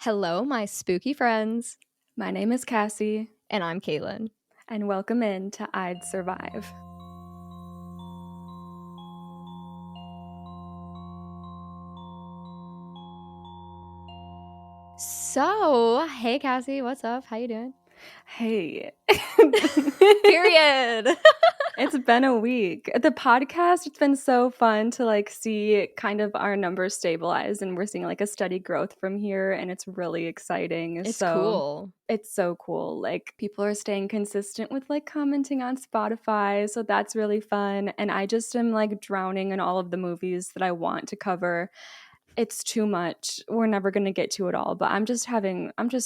Hello, my spooky friends. My name is Cassie, And I'm Caitlin. and welcome in to I'd Survive. So, hey Cassie, what's up? How you doing? Hey. Period. It's been a week. The podcast, it's been so fun to see kind of our numbers stabilize, and we're seeing a steady growth from here, and it's really exciting. It's So cool. it's so cool. People are staying consistent with commenting on Spotify, so that's really fun. And I just am drowning in all of the movies that I want to cover. It's too much. We're never going to get to it all, but I'm just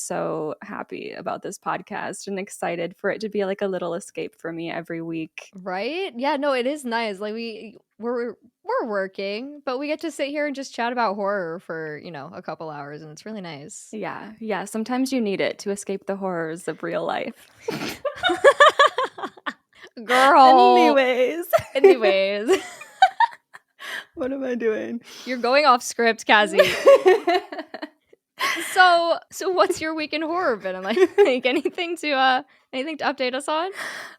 so happy about this podcast and excited for it to be a little escape for me every week. Right? Yeah, no, it is nice. We're working, but we get to sit here and just chat about horror for, a couple hours, and it's really nice. Yeah. Sometimes you need it to escape the horrors of real life. Girl. Anyways. What am I doing? You're going off script, Cassie. So what's your week in horror been? Anything to update us on?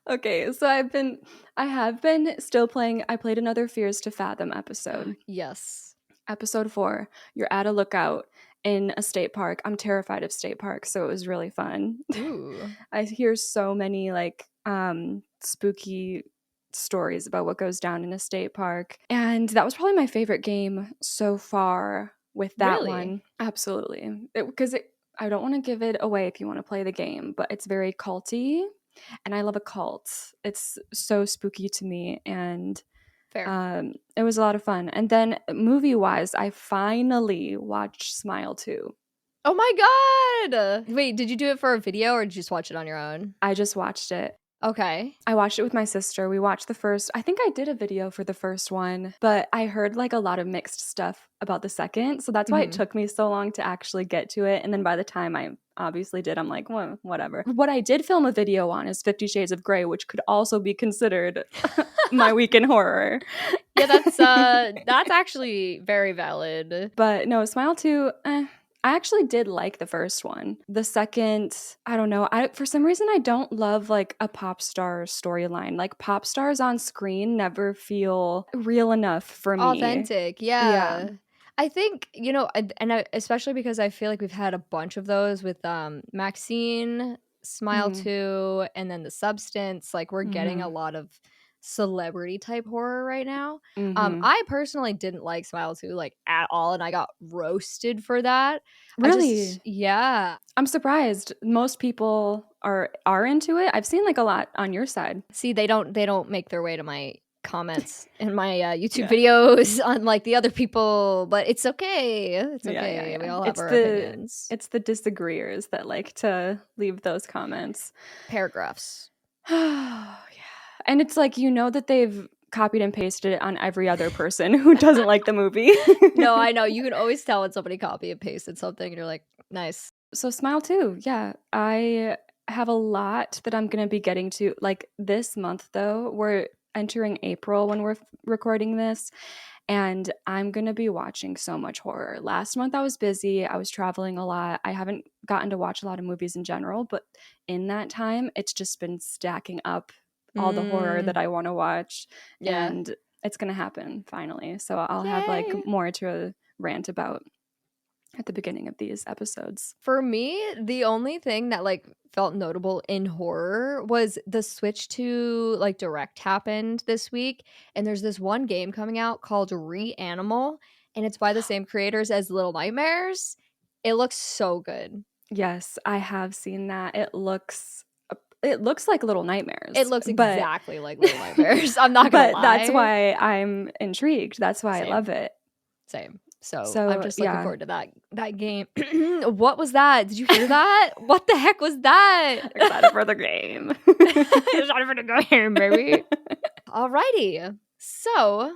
Okay, so I have been still playing. I played another Fears to Fathom episode. Yes. Episode 4. You're at a lookout in a state park. I'm terrified of state parks, so it was really fun. Ooh. I hear so many spooky stories about what goes down in a state park, and that was probably my favorite game so far with that Really? one. Absolutely. Because I don't want to give it away if you want to play the game, but it's very culty, and I love a cult. It's so spooky to me, and Fair. it was a lot of fun. And then movie-wise, I finally watched Smile 2. Oh my god! Wait, did you do it for a video or did you just watch it on your own? I just watched it. Okay. I watched it with my sister. We watched the first. I think I did a video for the first one, but I heard a lot of mixed stuff about the second. So that's why it took me so long to actually get to it. And then by the time I obviously did, I'm like, well, whatever. What I did film a video on is 50 Shades of Grey, which could also be considered my week in horror. Yeah, that's actually very valid. But no, Smile 2, I actually did like the first one. The second, I don't know. For some reason, I don't love a pop star storyline. Pop stars on screen never feel real enough for me. Authentic, yeah. I think, especially because I feel like we've had a bunch of those with Maxine, Smile 2, and then The Substance. We're getting a lot of celebrity type horror right now. I personally didn't like Smile 2 at all, and I got roasted for that. Really? Yeah. I'm surprised. Most people are into it. I've seen a lot on your side. See, they don't make their way to my comments in my YouTube videos unlike the other people, but it's okay. It's okay. Yeah. We all have our opinions. It's the disagreeers that like to leave those comments. Paragraphs. Yeah. And it's that they've copied and pasted it on every other person who doesn't like the movie. No, I know. You can always tell when somebody copy and pasted something and you're like, nice. So Smile 2, yeah. I have a lot that I'm going to be getting to. This month, though, we're entering April when we're recording this, and I'm going to be watching so much horror. Last month I was busy. I was traveling a lot. I haven't gotten to watch a lot of movies in general, but in that time, it's just been stacking up all the horror that I want to watch. Yeah. And it's going to happen finally. So I'll have more to rant about at the beginning of these episodes. For me, the only thing that felt notable in horror was the switch to direct happened this week, and there's this one game coming out called Reanimal, and it's by the same creators as Little Nightmares. It looks so good. Yes, I have seen that. It looks like Little Nightmares. It looks exactly like Little Nightmares. I'm not gonna lie. That's why I'm intrigued. That's why I love it. Same. So I'm just looking forward to that game. What was that? Did you hear that? What the heck was that? Excited for the game. Excited for the game, baby. Alrighty. So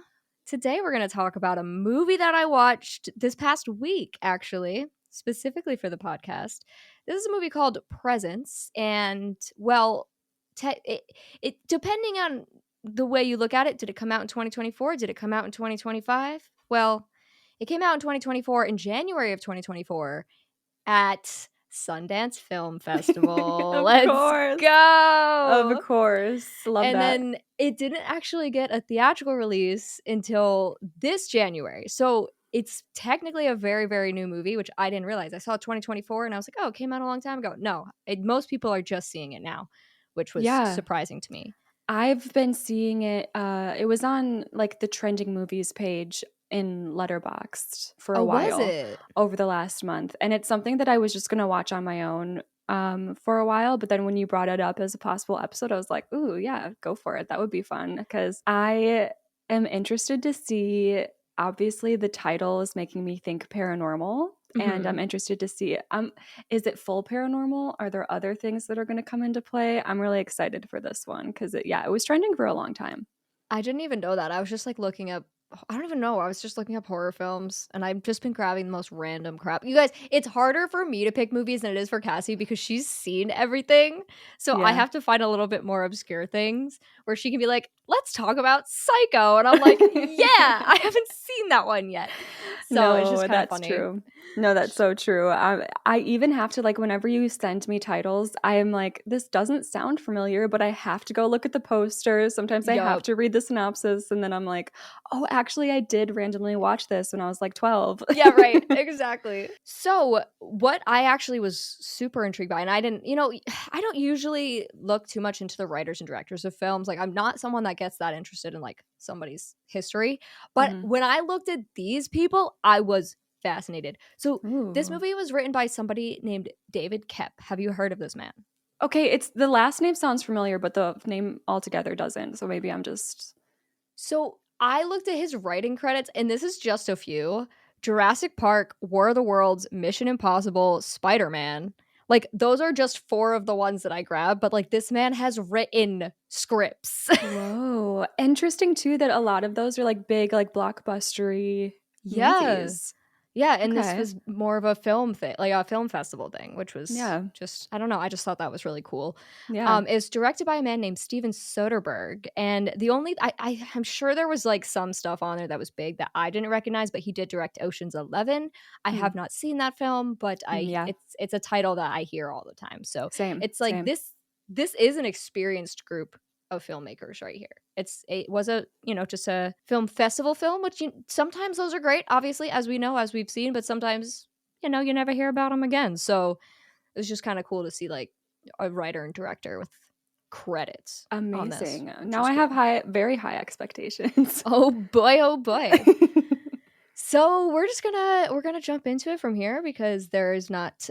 today we're going to talk about a movie that I watched this past week, actually, specifically for the podcast. This is a movie called Presence, and well, it depending on the way you look at it, did it come out in 2024? Did it come out in 2025? Well, it came out in 2024, in January of 2024, at Sundance Film Festival. Of Let's course. Of go. course. Love And that. then it didn't actually get a theatrical release until this January. So it's technically a very, very new movie, which I didn't realize. I saw it 2024 and I was like, oh, it came out a long time ago. No, most people are just seeing it now, which was Yeah. surprising to me. I've been seeing it. It was on like the trending movies page in Letterboxd for a Oh, was while it? over the last month. And it's something that I was just going to watch on my own for a while. But then when you brought it up as a possible episode, I was like, ooh, yeah, go for it. That would be fun because I am interested to see. Obviously, the title is making me think paranormal. And I'm interested to see is it full paranormal? Are there other things that are going to come into play? I'm really excited for this one because it was trending for a long time. I didn't even know that. I was just like looking up. I don't even know. I was just looking up horror films and I've just been grabbing the most random crap. You guys, it's harder for me to pick movies than it is for Cassie because she's seen everything. So I Yeah. have to find a little bit more obscure things where she can be like, let's talk about Psycho. And I'm like, yeah, I haven't seen that one yet. So it's just No, kind of that's funny. true. No, that's so true. I even have to, like, whenever you send me titles, I am like, this doesn't sound familiar, but I have to go look at the posters. Sometimes I have Yup. to read the synopsis, and then I'm like, oh, actually, I did randomly watch this when I was like 12. Yeah, right. Exactly. So, what I actually was super intrigued by, and I didn't, I don't usually look too much into the writers and directors of films. Like, I'm not someone that gets that interested in like somebody's history. But Mhm. when I looked at these people, I was fascinated. So, this Ooh. movie was written by somebody named David Koepp. Have you heard of this man? Okay, it's the last name sounds familiar, but the name altogether doesn't. So maybe I'm just So I looked at his writing credits, and this is just a few: Jurassic Park, War of the Worlds, Mission Impossible, Spider Man. Like, those are just four of the ones that I grabbed, but like, this man has written scripts. whoa. Interesting too that a lot of those are like big, like blockbustery Yeah. movies. Yeah, and this Okay. was more of a film thing, like a film festival thing, which was Yeah. just, I don't know, I just thought that was really cool. Yeah. It's directed by a man named Steven Soderbergh, and the only I'm sure there was like some stuff on there that was big that I didn't recognize, but he did direct Ocean's 11. I Hmm. have not seen that film, but Yeah. it's a title that I hear all the time. So Same. it's like Same. this is an experienced group of filmmakers right here. It was a, just a film festival film, which sometimes those are great, obviously, as we know, as we've seen, but sometimes, you never hear about them again. So it was just kind of cool to see like a writer and director with credits on this, Amazing. which Now was I have cool. very high expectations. Oh boy, oh boy. So we're gonna jump into it from here because there is not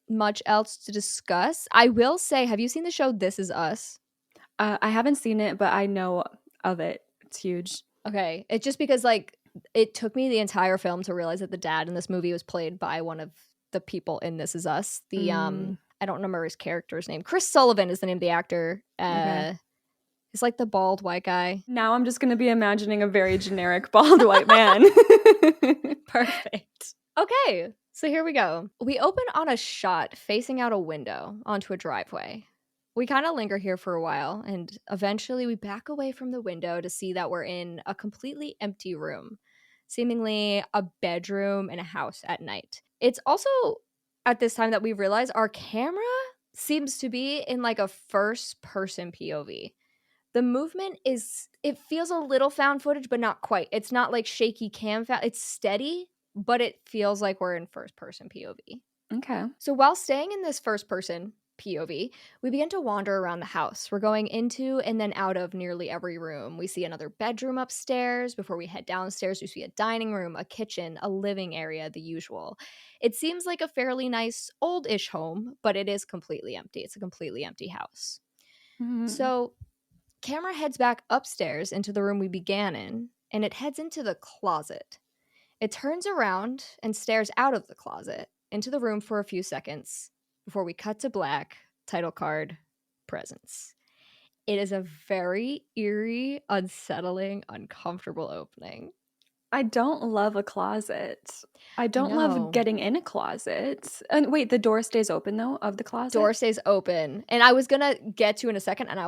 much else to discuss. I will say, have you seen the show This Is Us? I haven't seen it, but I know of it. It's huge. Okay. It's just because like it took me the entire film to realize that the dad in this movie was played by one of the people in This Is Us. The Mm, I don't remember his character's name. Chris Sullivan is the name of the actor. okay. He's like the bald white guy. Now I'm just going to be imagining a very generic bald white man. Perfect. Okay. So here we go. We open on a shot facing out a window onto a driveway. We kind of linger here for a while, and eventually we back away from the window to see that we're in a completely empty room, seemingly a bedroom in a house at night. It's also at this time that we realize our camera seems to be in like a first person POV. The movement it feels a little found footage, but not quite. It's not like shaky it's steady, but it feels like we're in first person POV. Okay. So while staying in this first person POV, we begin to wander around the house. We're going into and then out of nearly every room. We see another bedroom upstairs. Before we head downstairs, we see a dining room, a kitchen, a living area, the usual. It seems like a fairly nice old-ish home, but it is completely empty. It's a completely empty house. Mhm. So camera heads back upstairs into the room we began in, and it heads into the closet. It turns around and stares out of the closet into the room for a few seconds before we cut to black, title card, presents. It is a very eerie, unsettling, uncomfortable opening. I don't love a closet. I I don't love know. getting in a closet. And wait, the door stays open though of the Door closet? stays open. And I was gonna get to in a second, and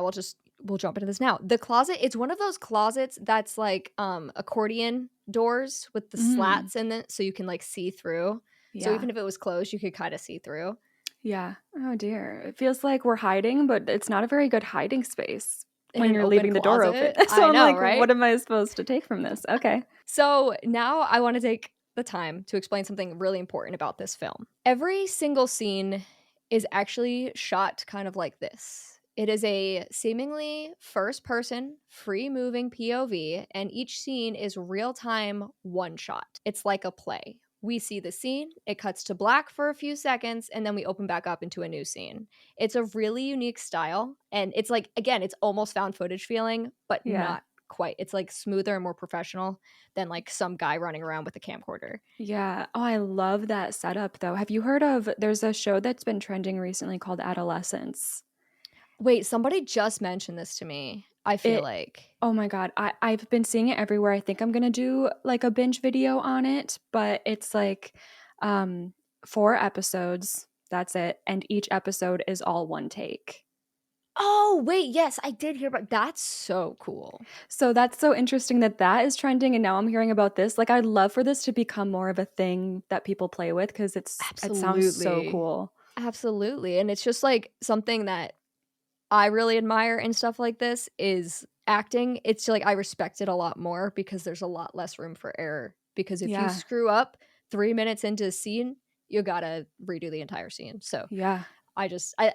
we'll jump into this now. The closet, it's one of those closets that's like accordion doors with the Mm. slats in it so you can like see through. So Yeah. even if it was closed, you could kind of see through. Yeah. Oh dear. It feels like we're hiding, but it's not a very good hiding space In when an you're open leaving the door open. closet. So I I'm know, like, right? what am I supposed to take from this? Okay. So now I want to take the time to explain something really important about this film. Every single scene is actually shot kind of like this. It is a seemingly first person, free moving POV, and each scene is real time one shot. It's like a play. We see the scene, it cuts to black for a few seconds, and then we open back up into a new scene. It's a really unique style, and it's like, again, it's almost found footage feeling, but Yeah. not quite. It's like smoother and more professional than like some guy running around with a camcorder. Yeah. Oh, I love that setup though. Have you heard of there's a show that's been trending recently called Adolescence? Wait, somebody just mentioned this to me, I feel It like. Oh my god, I've been seeing it everywhere. I think I'm gonna do like a binge video on it, but it's like 4 episodes. That's it, and each episode is all one take. Oh, wait, yes, I did hear about that's so cool. So that's so interesting that that is trending, and now I'm hearing about this. Like, I'd love for this to become more of a thing that people play with because it sounds so Absolutely. cool. Absolutely. And it's just like something that I really admire and stuff like this is acting. It's like I respect it a lot more because there's a lot less room for error. Because if you Yeah, screw up 3 minutes into a scene, you gotta redo the entire scene. So yeah,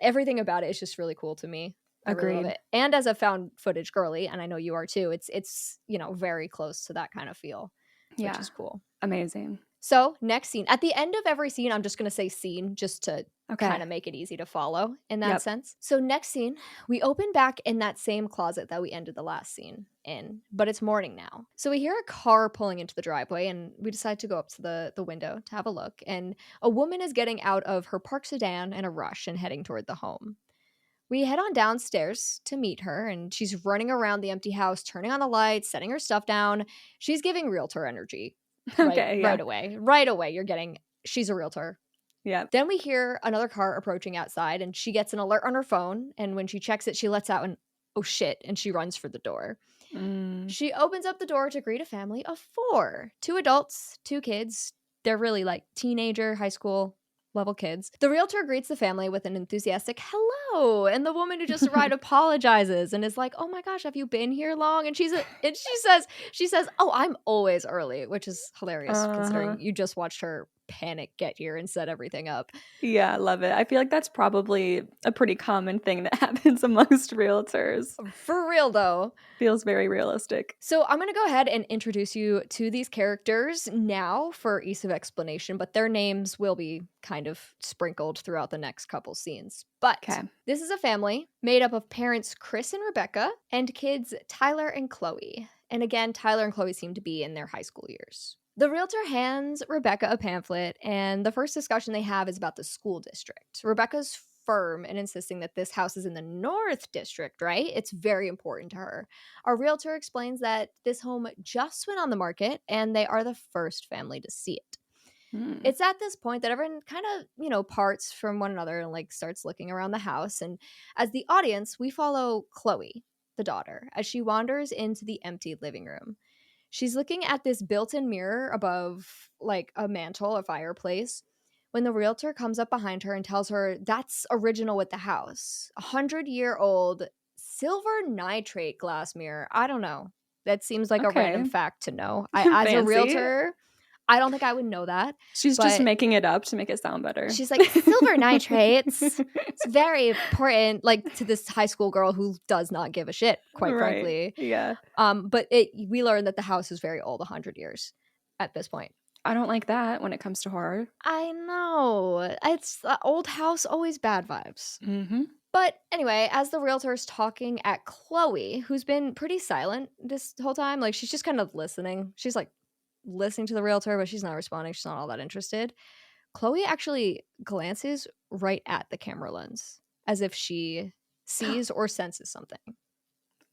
everything about it is just really cool to me. I really love agreed. it. And as a found footage girly, and I know you are too, it's very close to that kind of feel, which Yeah, is cool. amazing. So, next scene. At the end of every scene, I'm just going to say scene just to Okay. kind of make it easy to follow in that Yep. sense. So, next scene, we open back in that same closet that we ended the last scene in, but it's morning now. So, we hear a car pulling into the driveway and we decide to go up to the window to have a look. And a woman is getting out of her parked sedan in a rush and heading toward the home. We head on downstairs to meet her, and she's running around the empty house, turning on the lights, setting her stuff down. She's giving realtor energy right Okay. right Yeah. away. Right away, you're getting she's a realtor. Yep. Then we hear another car approaching outside, and she gets an alert on her phone. And when she checks it, she lets out an oh shit, and she runs for the door. Mm, She opens up the door to greet a family of four, two adults, two kids. They're really like teenager, high school level kids. The realtor greets the family with an enthusiastic hello, and the woman who just arrived apologizes and is like, "Oh my gosh, have you been here long?" And she says, "Oh, I'm always early," which is hilarious uh-huh. considering you just watched her panic get here and set everything up. Yeah, I love it. I feel like that's probably a pretty common thing that happens amongst realtors. For real though. Feels very realistic. So I'm going to go ahead and introduce you to these characters now for ease of explanation, but their names will be kind of sprinkled throughout the next couple scenes. But Okay. this is a family made up of parents Chris and Rebecca and kids Tyler and Khloe. And again, Tyler and Khloe seem to be in their high school years. The realtor hands Rebecca a pamphlet, and the first discussion they have is about the school district. Rebecca's firm in insisting that this house is in the North District, right? It's very important to her. Our realtor explains that this home just went on the market and they are the first family to see it. Hmm. It's at this point that everyone kind of, parts from one another and like starts looking around the house. And as the audience, we follow Khloe, the daughter, as she wanders into the empty living room. She's looking at this built-in mirror above like a mantle, a fireplace, when the realtor comes up behind her and tells her that's original with the house. 100-year-old silver nitrate glass mirror. I don't know. That seems like a random Okay. fact to know. As a Fancy. realtor, I don't think I would know that, She's just but making it up to make it sound better. she's like, silver nitrates. It's very important, like to this high school girl who does not give a shit, quite Right. frankly. Yeah. But we learned that the house is very old, 100 years at this point. I don't like that when it comes to horror. I know. It's old house, always bad vibes. Mm-hmm. But anyway, as the realtor is talking at Khloe, who's been pretty silent this whole time, like she's just kind of listening. She's like listening to the realtor, but she's not responding. She's not all that interested. Khloe actually glances right at the camera lens as if she sees or senses something.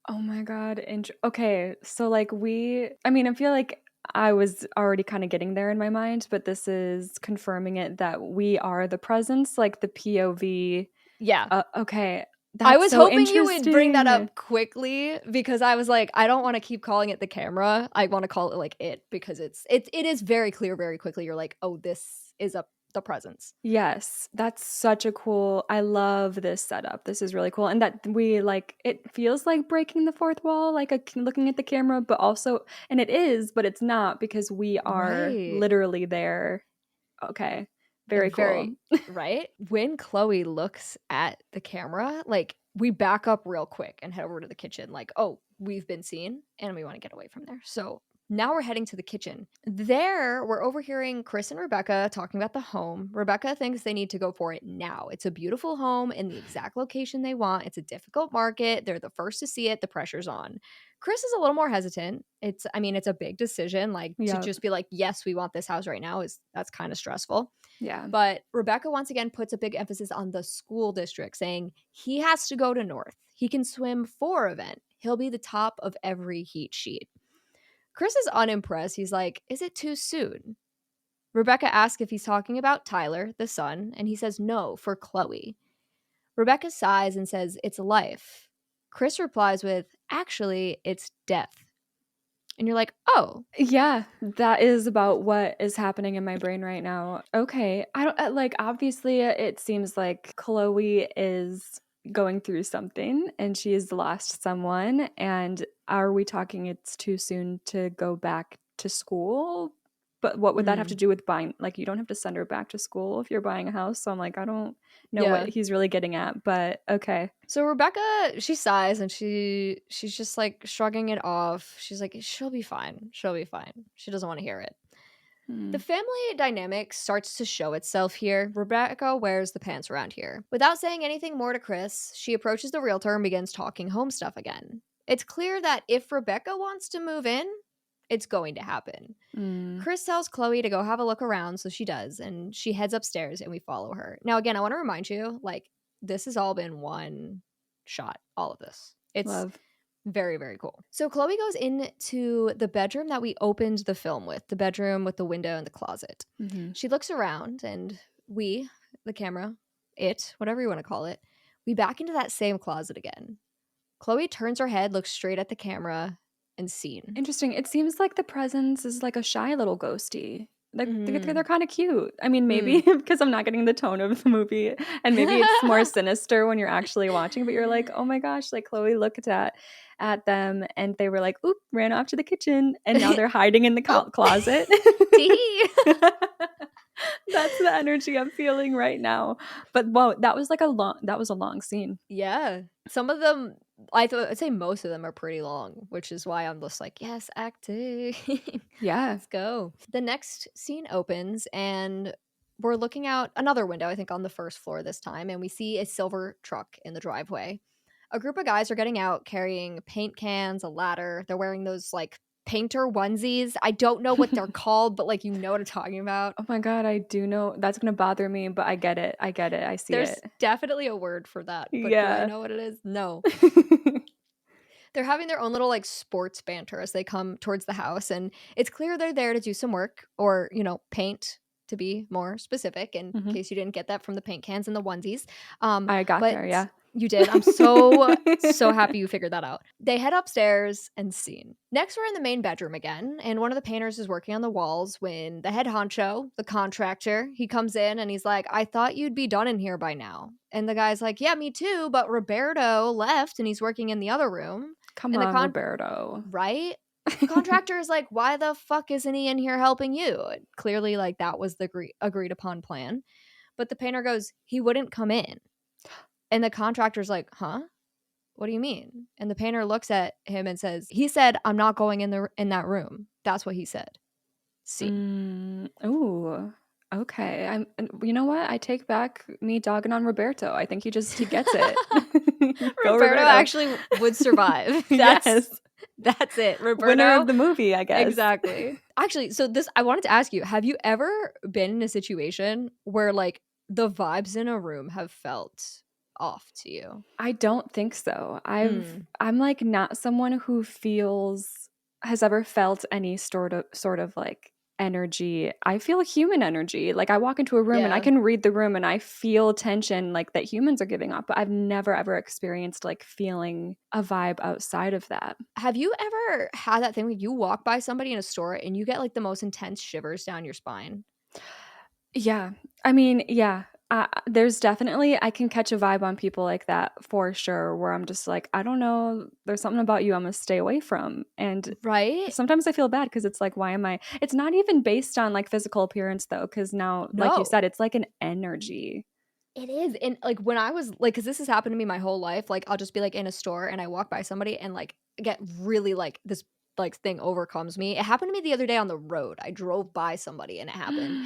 Oh my god. Okay, so like I mean, I feel like I was already kind of getting there in my mind, but this is confirming it that we are the presence, like the POV. Yeah. Okay, I that's was so hoping you would bring that interesting. up quickly because I was like, I don't want to keep calling it the camera. I want to call it like it because it is very clear very quickly. You're like, oh, this is the presence. Yes, that's such a cool. I love this setup. This is really cool. And that we like it feels like breaking the fourth wall, like looking at the camera, but also and it is, but it's not because we are Right. literally there. Okay. Very cool. Very right. When Khloe looks at the camera, like we back up real quick and head over to the kitchen, like, oh, we've been seen and we want to get away from there. So now we're heading to the kitchen. There, we're overhearing Chris and Rebecca talking about the home. Rebecca thinks they need to go for it now. It's a beautiful home in the exact location they want. It's a difficult market. They're the first to see it. The pressure's on. Chris is a little more hesitant. I mean, it's a big decision. Like to Yeah. just be like, yes, we want this house right now that's kind of stressful. Yeah. But Rebecca once again puts a big emphasis on the school district, saying he has to go to North. He can swim 4 event. He'll be the top of every heat sheet. Chris is unimpressed. He's like, is it too soon? Rebecca asks if he's talking about Tyler, the son, and he says no, for Khloe. Rebecca sighs and says, it's life. Chris replies with, actually, it's death. And you're like, oh. Yeah, that is about what is happening in my brain right now. Okay. I don't like obviously it seems like Chloe is going through something and she has lost someone and are we talking it's too soon to go back to school? But what would that have to do with buying like you don't have to send her back to school if you're buying a house. So I'm like I don't know what he's really getting at, but okay. So Rebecca, she sighs and she's just like shrugging it off. She's like, she'll be fine. She'll be fine. She doesn't want to hear it. The family dynamic starts to show itself here. Rebecca wears the pants around here. Without saying anything more to Chris, she approaches the realtor and begins talking home stuff again. It's clear that if Rebecca wants to move in, it's going to happen. Chris tells Khloe to go have a look around, so she does, and she heads upstairs and we follow her. Now, again, I want to remind you, like, this has all been one shot, all of this. It's Love. very, very cool. So Khloe goes into the bedroom that we opened the film with, the bedroom with the window and the closet. She looks around and we, the camera, whatever you want to call it, we back into that same closet again. Khloe turns her head, looks straight at the camera, and scene. Interesting. It seems like the presence is like a shy little ghosty. They're kind of cute. I mean, maybe because I'm not getting the tone of the movie, and maybe it's more sinister when you're actually watching. But you're like, oh my gosh! Like Khloe looked at them, and they were like, "Oop!" Ran off to the kitchen, and now they're hiding in the closet. That's the energy I'm feeling right now. But whoa, that was a long scene. Yeah, some of them. I'd say most of them are pretty long, which is why I'm just like, yes, acting. Yeah. Let's go. The next scene opens and we're looking out another window, I think on the first floor this time, and we see a silver truck in the driveway. A group of guys are getting out carrying paint cans, a ladder. They're wearing those like painter onesies. I don't know what they're called, but like you know what I'm talking about. Oh my god, I do know. That's going to bother me, but I get it. I see There's it. definitely a word for that, but do I know what it is? No. They're having their own little like sports banter as they come towards the house, and it's clear they're there to do some work or, paint, to be more specific, in case you didn't get that from the paint cans and the onesies. I got there, yeah. You did. I'm so happy you figured that out. They head upstairs and scene. Next, we're in the main bedroom again, and one of the painters is working on the walls when the head honcho, the contractor, he comes in and he's like, I thought you'd be done in here by now. And the guy's like, yeah, me too, but Roberto left and he's working in the other room. Come on, Roberto. Right? The contractor is like, why the fuck isn't he in here helping you? Clearly, like, that was the agreed upon plan. But the painter goes, he wouldn't come in. And the contractor's like, huh? What do you mean? And the painter looks at him and says, he said, I'm not going in that room. That's what he said. See. Ooh. Okay. You know what? I take back me dogging on Roberto. I think he gets it. Roberto actually would survive. Yes. That's it. Roberto. Winner of the movie, I guess. Exactly. Actually, so I wanted to ask you, have you ever been in a situation where like the vibes in a room have felt off to you? I don't think so. I'm like not someone who has ever felt any sort of like energy. I feel human energy. Like I walk into a room and I can read the room and I feel tension like that humans are giving off, but I've never ever experienced like feeling a vibe outside of that. Have you ever had that thing where you walk by somebody in a store and you get like the most intense shivers down your spine? Yeah. I mean, yeah. There's definitely, I can catch a vibe on people like that for sure, where I'm just like, I don't know, there's something about you I'm gonna stay away from. And Right? sometimes I feel bad because it's like, why am I? It's not even based on like physical appearance though, because now, like you No. said, it's like an energy. It is. And like when I was like, because this has happened to me my whole life, like I'll just be like in a store and I walk by somebody and like get really like this like thing overcomes me. It happened to me the other day on the road. I drove by somebody and it happened.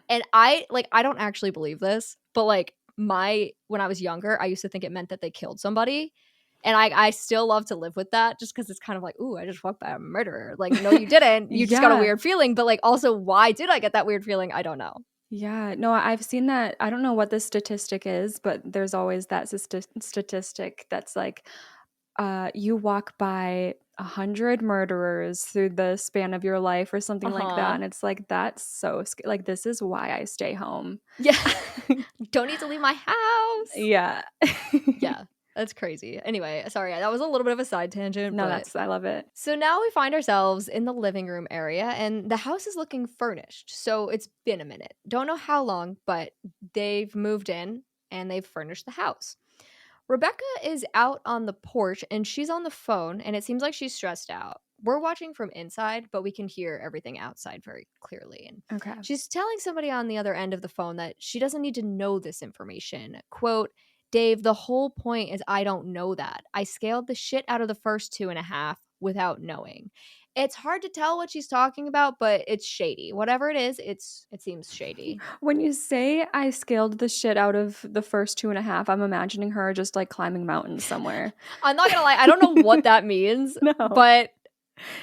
And I don't actually believe this, but like my when I was younger, I used to think it meant that they killed somebody. And I still love to live with that just because it's kind of like, ooh, I just walked by a murderer. Like, no, you didn't. You just got a Yeah. weird feeling. But like also, why did I get that weird feeling? I don't know. Yeah, no, I've seen that. I don't know what the statistic is, but there's always that statistic that's like, you walk by 100 murderers through the span of your life or something like that, Uh-huh. and it's like that's so like this is why I stay home. Yeah. Don't need to leave my house. Yeah. Yeah, that's crazy. Anyway, sorry, that was a little bit of a side tangent, No, but that's I love it. so now we find ourselves in the living room area and the house is looking furnished. So it's been a minute. Don't know how long, but they've moved in and they've furnished the house. Rebecca is out on the porch and she's on the phone and it seems like she's stressed out. We're watching from inside, but we can hear everything outside very clearly. And Okay. she's telling somebody on the other end of the phone that she doesn't need to know this information. Quote, Dave, the whole point is I don't know that. I scaled the shit out of the first 2.5 without knowing. It's hard to tell what she's talking about, but it's shady. Whatever it is, it seems shady. When you say I scaled the shit out of the first 2.5, I'm imagining her just like climbing mountains somewhere. I'm not gonna lie, I don't know what that means, No. but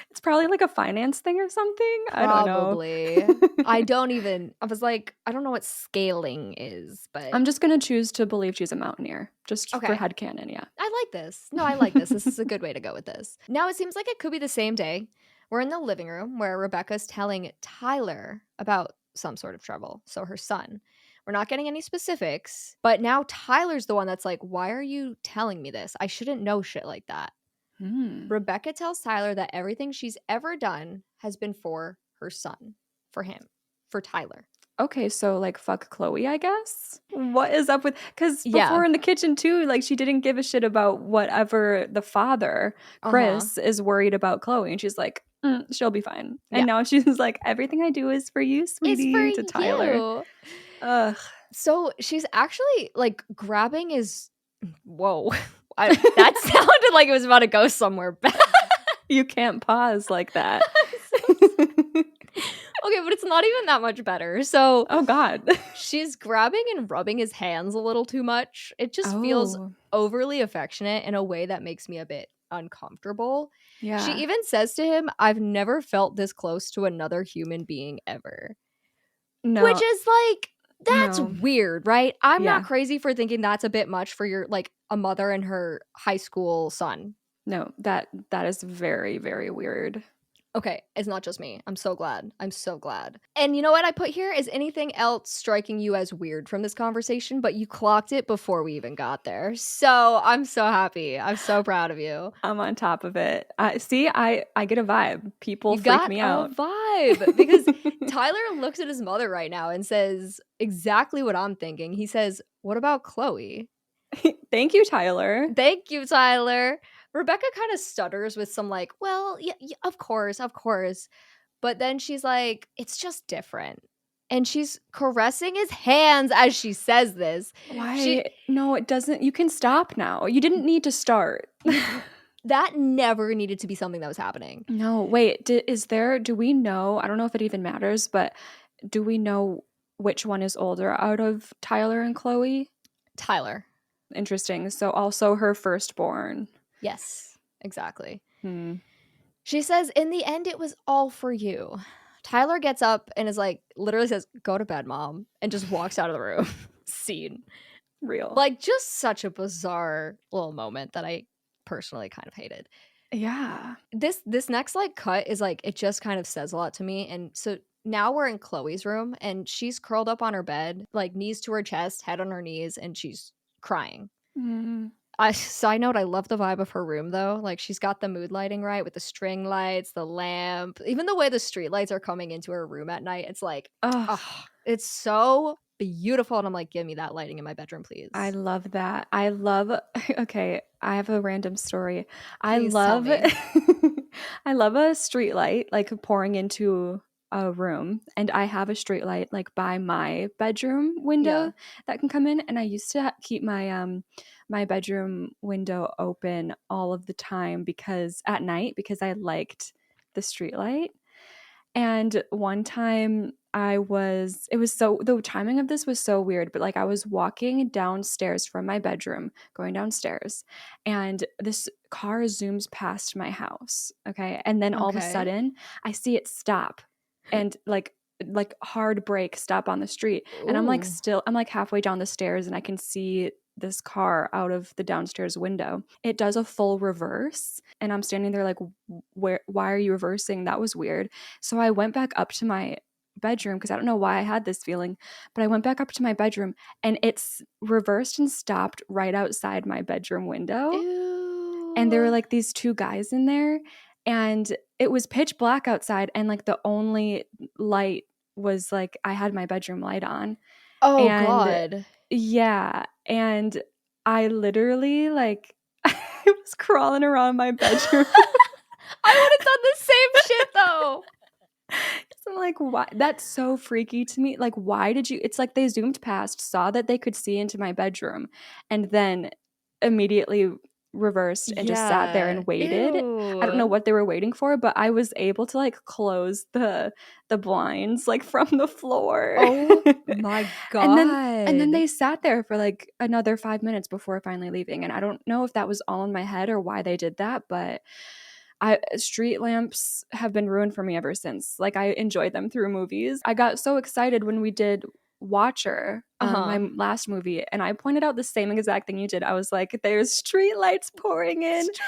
It's probably like a finance thing or something. I don't know. probably. I was like, I don't know what scaling is, but I'm just gonna choose to believe she's a mountaineer, just for okay. headcanon, yeah. I like this. No, I like this. This is a good way to go with this. Now it seems like it could be the same day. We're in the living room where Rebecca's telling Tyler about some sort of trouble. So her son. We're not getting any specifics, but now Tyler's the one that's like, why are you telling me this? I shouldn't know shit like that. Hmm. Rebecca tells Tyler that everything she's ever done has been for her son, for him, for Tyler. Okay, so like fuck Khloe, I guess. What is up with? Because Yeah. before in the kitchen too, like she didn't give a shit about whatever the father, Uh-huh. Chris, is worried about Khloe, and she's like, she'll be fine. Yeah. And now she's like, everything I do is for you, It's for sweetie, to Tyler. you. Ugh, So she's actually like grabbing his whoa. That sounded like it was about to go somewhere bad. you can't pause like that. Okay, but it's not even that much better. So Oh God. she's grabbing and rubbing his hands a little too much. It just feels Oh, overly affectionate in a way that makes me a bit uncomfortable. She yeah. even says to him, I've never felt this close to another human being ever. Which No, is like, that's no. weird, right? I'm not Yeah. crazy for thinking that's a bit much for your like a mother and her high school son. No, that is very, very weird. Okay, it's not just me. I'm so glad. I'm so glad. And you know what I put here? Is anything else striking you as weird from this conversation? But you clocked it before we even got there. So I'm so happy. I'm so proud of you. I'm on top of it. I get a vibe. People You freak got me a out. vibe because Tyler looks at his mother right now and says exactly what I'm thinking. He says, what about Khloe? Thank you, Tyler. Thank you, Tyler. Rebecca kind of stutters with some like, well, yeah, of course, of course. But then she's like, it's just different. And she's caressing his hands as she says this. She Why? No, it doesn't. You can stop now. You didn't need to start. that never needed to be something that was happening. No, wait. Do we know? I don't know if it even matters, but do we know which one is older out of Tyler and Khloe? Tyler. Interesting. So also her firstborn. Yes, exactly. Hmm. She says, in the end, it was all for you. Tyler gets up and is like, literally says, go to bed, mom, and just walks out of the room. Scene. Real. Like, just such a bizarre little moment that I personally kind of hated. Yeah. This next like cut is like, it just kind of says a lot to me. And so now we're in Chloe's room and she's curled up on her bed, like knees to her chest, head on her knees, and she's crying. Mm. Side note, I love the vibe of her room though. Like she's got the mood lighting right with the string lights, the lamp, even the way the street lights are coming into her room at night. It's like, Oh, oh, It's so beautiful, and I'm like, "Give me that lighting in my bedroom, I please. love that. I love okay, I have a random story. I Please tell love me." I love a street light like pouring into a room, and I have a street light like by my bedroom Yeah. window that can come in, and I used to keep my bedroom window open all of the time because at night because I liked the street light. And one time it was so, the timing of this was so weird, but like I was walking downstairs from my bedroom, going downstairs, and this car zooms past my house. Okay. And then all of a Okay. sudden I see it stop and like hard brake stop on the street. And Ooh. I'm like halfway down the stairs and I can see this car out of the downstairs window. It does a full reverse and I'm standing there like, why are you reversing? That was weird. So I went back up to my bedroom because I don't know why I had this feeling, but I went back up to my bedroom and it's reversed and stopped right outside my bedroom window. And there were Ew. like these two guys in there and it was pitch black outside and like the only light was like I had my bedroom light on. Oh And god. yeah, and I literally like I was crawling around my bedroom. I would've done the same shit, though. So I'm like, why? That's so freaky to me. Like, why did you? It's like they zoomed past, saw that they could see into my bedroom, and then immediately reversed and just sat there Yeah. and waited. I don't know Ew. what they were waiting for, but I was able to like close the blinds like from the floor. Oh my And then god. they sat there for like another 5 minutes before finally leaving. And I don't know if that was all in my head or why they did that, but I street lamps have been ruined for me ever since. Like I enjoyed them through movies. I got so excited when we did Watcher, my Uh-huh. last movie, and I pointed out the same exact thing you did. I was like, "There's street lights pouring in." Street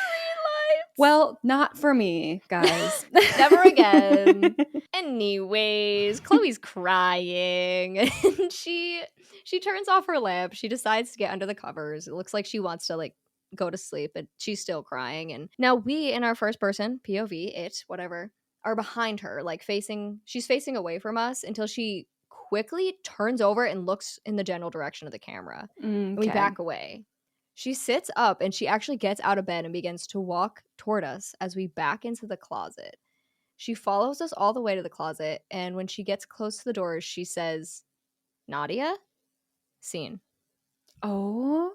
Well, not for me, lights. guys. Never again. Anyways, Chloe's crying and she turns off her lamp. She decides to get under the covers. It looks like she wants to like go to sleep, but she's still crying. And now we in our first person POV, it, whatever, are behind her, like she's facing away from us until she quickly turns over and looks in the general direction of the camera. And we Okay. back away. She sits up and she actually gets out of bed and begins to walk toward us as we back into the closet. She follows us all the way to the closet, and when she gets close to the doors, she says, Nadia? Scene. Oh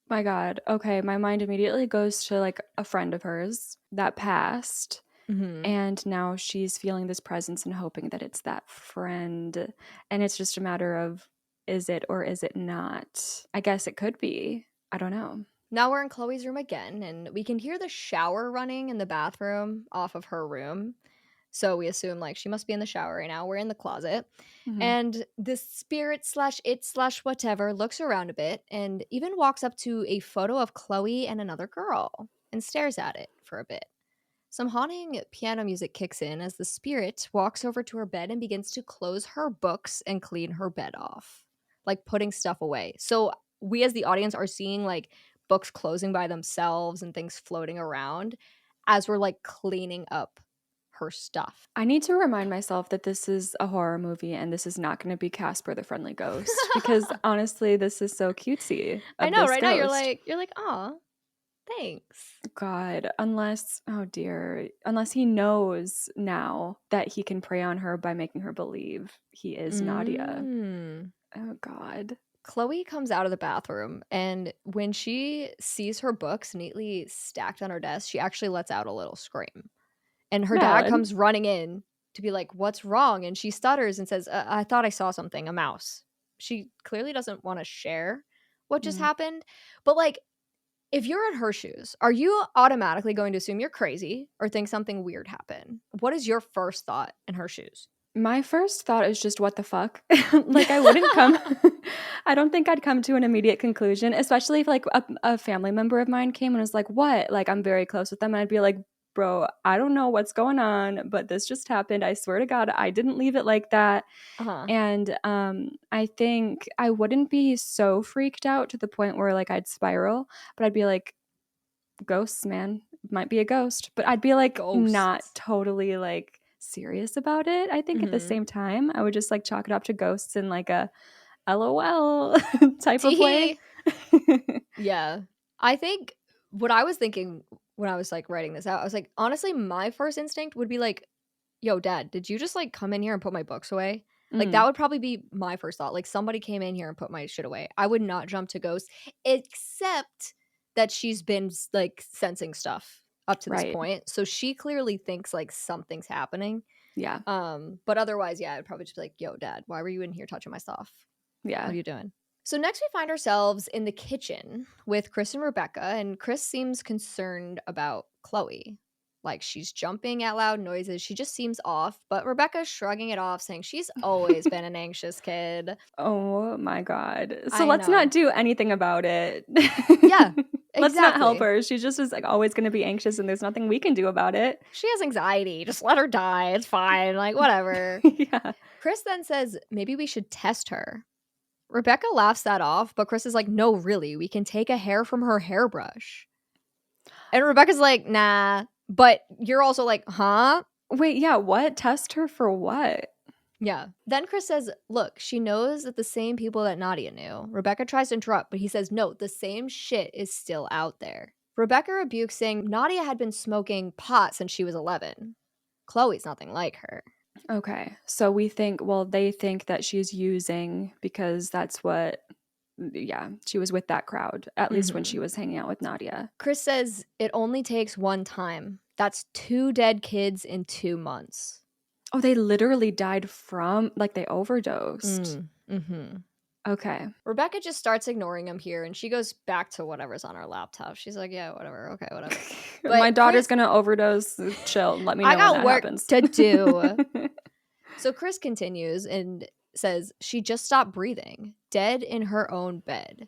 my god. Okay, my mind immediately goes to like a friend of hers that passed. Mm-hmm. And now she's feeling this presence and hoping that it's that friend. And it's just a matter of is it or is it not? I guess it could be. I don't know. Now we're in Chloe's room again, and we can hear the shower running in the bathroom off of her room. So we assume like she must be in the shower right now. We're in the closet. Mhm. And this spirit slash it slash whatever looks around a bit and even walks up to a photo of Chloe and another girl and stares at it for a bit. Some haunting piano music kicks in as the spirit walks over to her bed and begins to close her books and clean her bed off, like putting stuff away. So we as the audience are seeing like books closing by themselves and things floating around as we're like cleaning up her stuff. I need to remind myself that this is a horror movie and this is not going to be Casper the Friendly Ghost because honestly, this is so cutesy I of know, this right now ghost. you're like, "Aw, thanks." God, unless, oh dear, unless he knows now that he can prey on her by making her believe he is Nadia. Mm. Oh God. Chloe comes out of the bathroom, and when she sees her books neatly stacked on her desk, she actually lets out a little scream. And her dad Valid. comes running in to be like, "What's wrong?" And she stutters and says, I thought I saw something, a mouse. She clearly doesn't want to share what just Mm. happened. But like, if you're in her shoes, are you automatically going to assume you're crazy or think something weird happened? What is your first thought in her shoes? My first thought is just what the fuck? Like I wouldn't come I don't think I'd come to an immediate conclusion, especially if like a family member of mine came and was like, "What?" Like I'm very close with them and I'd be like, "Bro, I don't know what's going on, but this just happened. I swear to God, I didn't leave it like that." Uh-huh. And I think I wouldn't be so freaked out to the point where like I'd spiral, but I'd be like, "Ghosts, man. Might be a ghost." But I'd be like not Ghosts. totally like serious about it. I think at the Mm-hmm. same time, I would just like chalk it up to ghosts in like a LOL type of way. Tee. Yeah. I think what I was thinking when I was like writing this out, I was like, honestly, my first instinct would be like, yo, dad, did you just like come in here and put my books away? Like that Mm, would probably be my first thought. Like somebody came in here and put my shit away. I would not jump to ghosts, except that she's been like sensing stuff up to this right. point. So she clearly thinks like something's happening. Yeah. But otherwise, yeah, I'd probably just be like, yo, dad, why were you in here touching my stuff? What Yeah. are you doing? So next we find ourselves in the kitchen with Chris and Rebecca, and Chris seems concerned about Khloe. Like she's jumping at loud noises. She just seems off, but Rebecca's shrugging it off, saying she's always been an anxious kid. Oh my God. So I let's not know. do anything about it. Yeah, Let's not help exactly. her. She just is like always going to be anxious and there's nothing we can do about it. She has anxiety. Just let her die. It's fine. Like, whatever. Yeah. Chris then says, maybe we should test her. Rebecca laughs that off, but Chris is like, no, really, we can take a hair from her hairbrush. And Rebecca's like, nah. But you're also like, huh? Wait, yeah, what? Test her for what? Yeah. Then Chris says, look, she knows that the same people that Nadia knew. Rebecca tries to interrupt, but he says, no, the same shit is still out there. Rebecca rebukes, saying Nadia had been smoking pot since she was 11. Khloe's nothing like her. Okay. So we think, well, they think that she's using because that's what, yeah, she was with that crowd, at least when she was hanging out with Nadia. Chris says it only takes one time. That's 2 dead kids in 2 months. Oh, they literally died from, like, they overdosed. Mm-hmm. Okay. Rebecca just starts ignoring him here, and she goes back to whatever's on her laptop. She's like, yeah, whatever. Okay, whatever. But My daughter's Chris, going to overdose. Chill. Let me know I when got that work happens. to do. So Chris continues and says she just stopped breathing, dead in her own bed.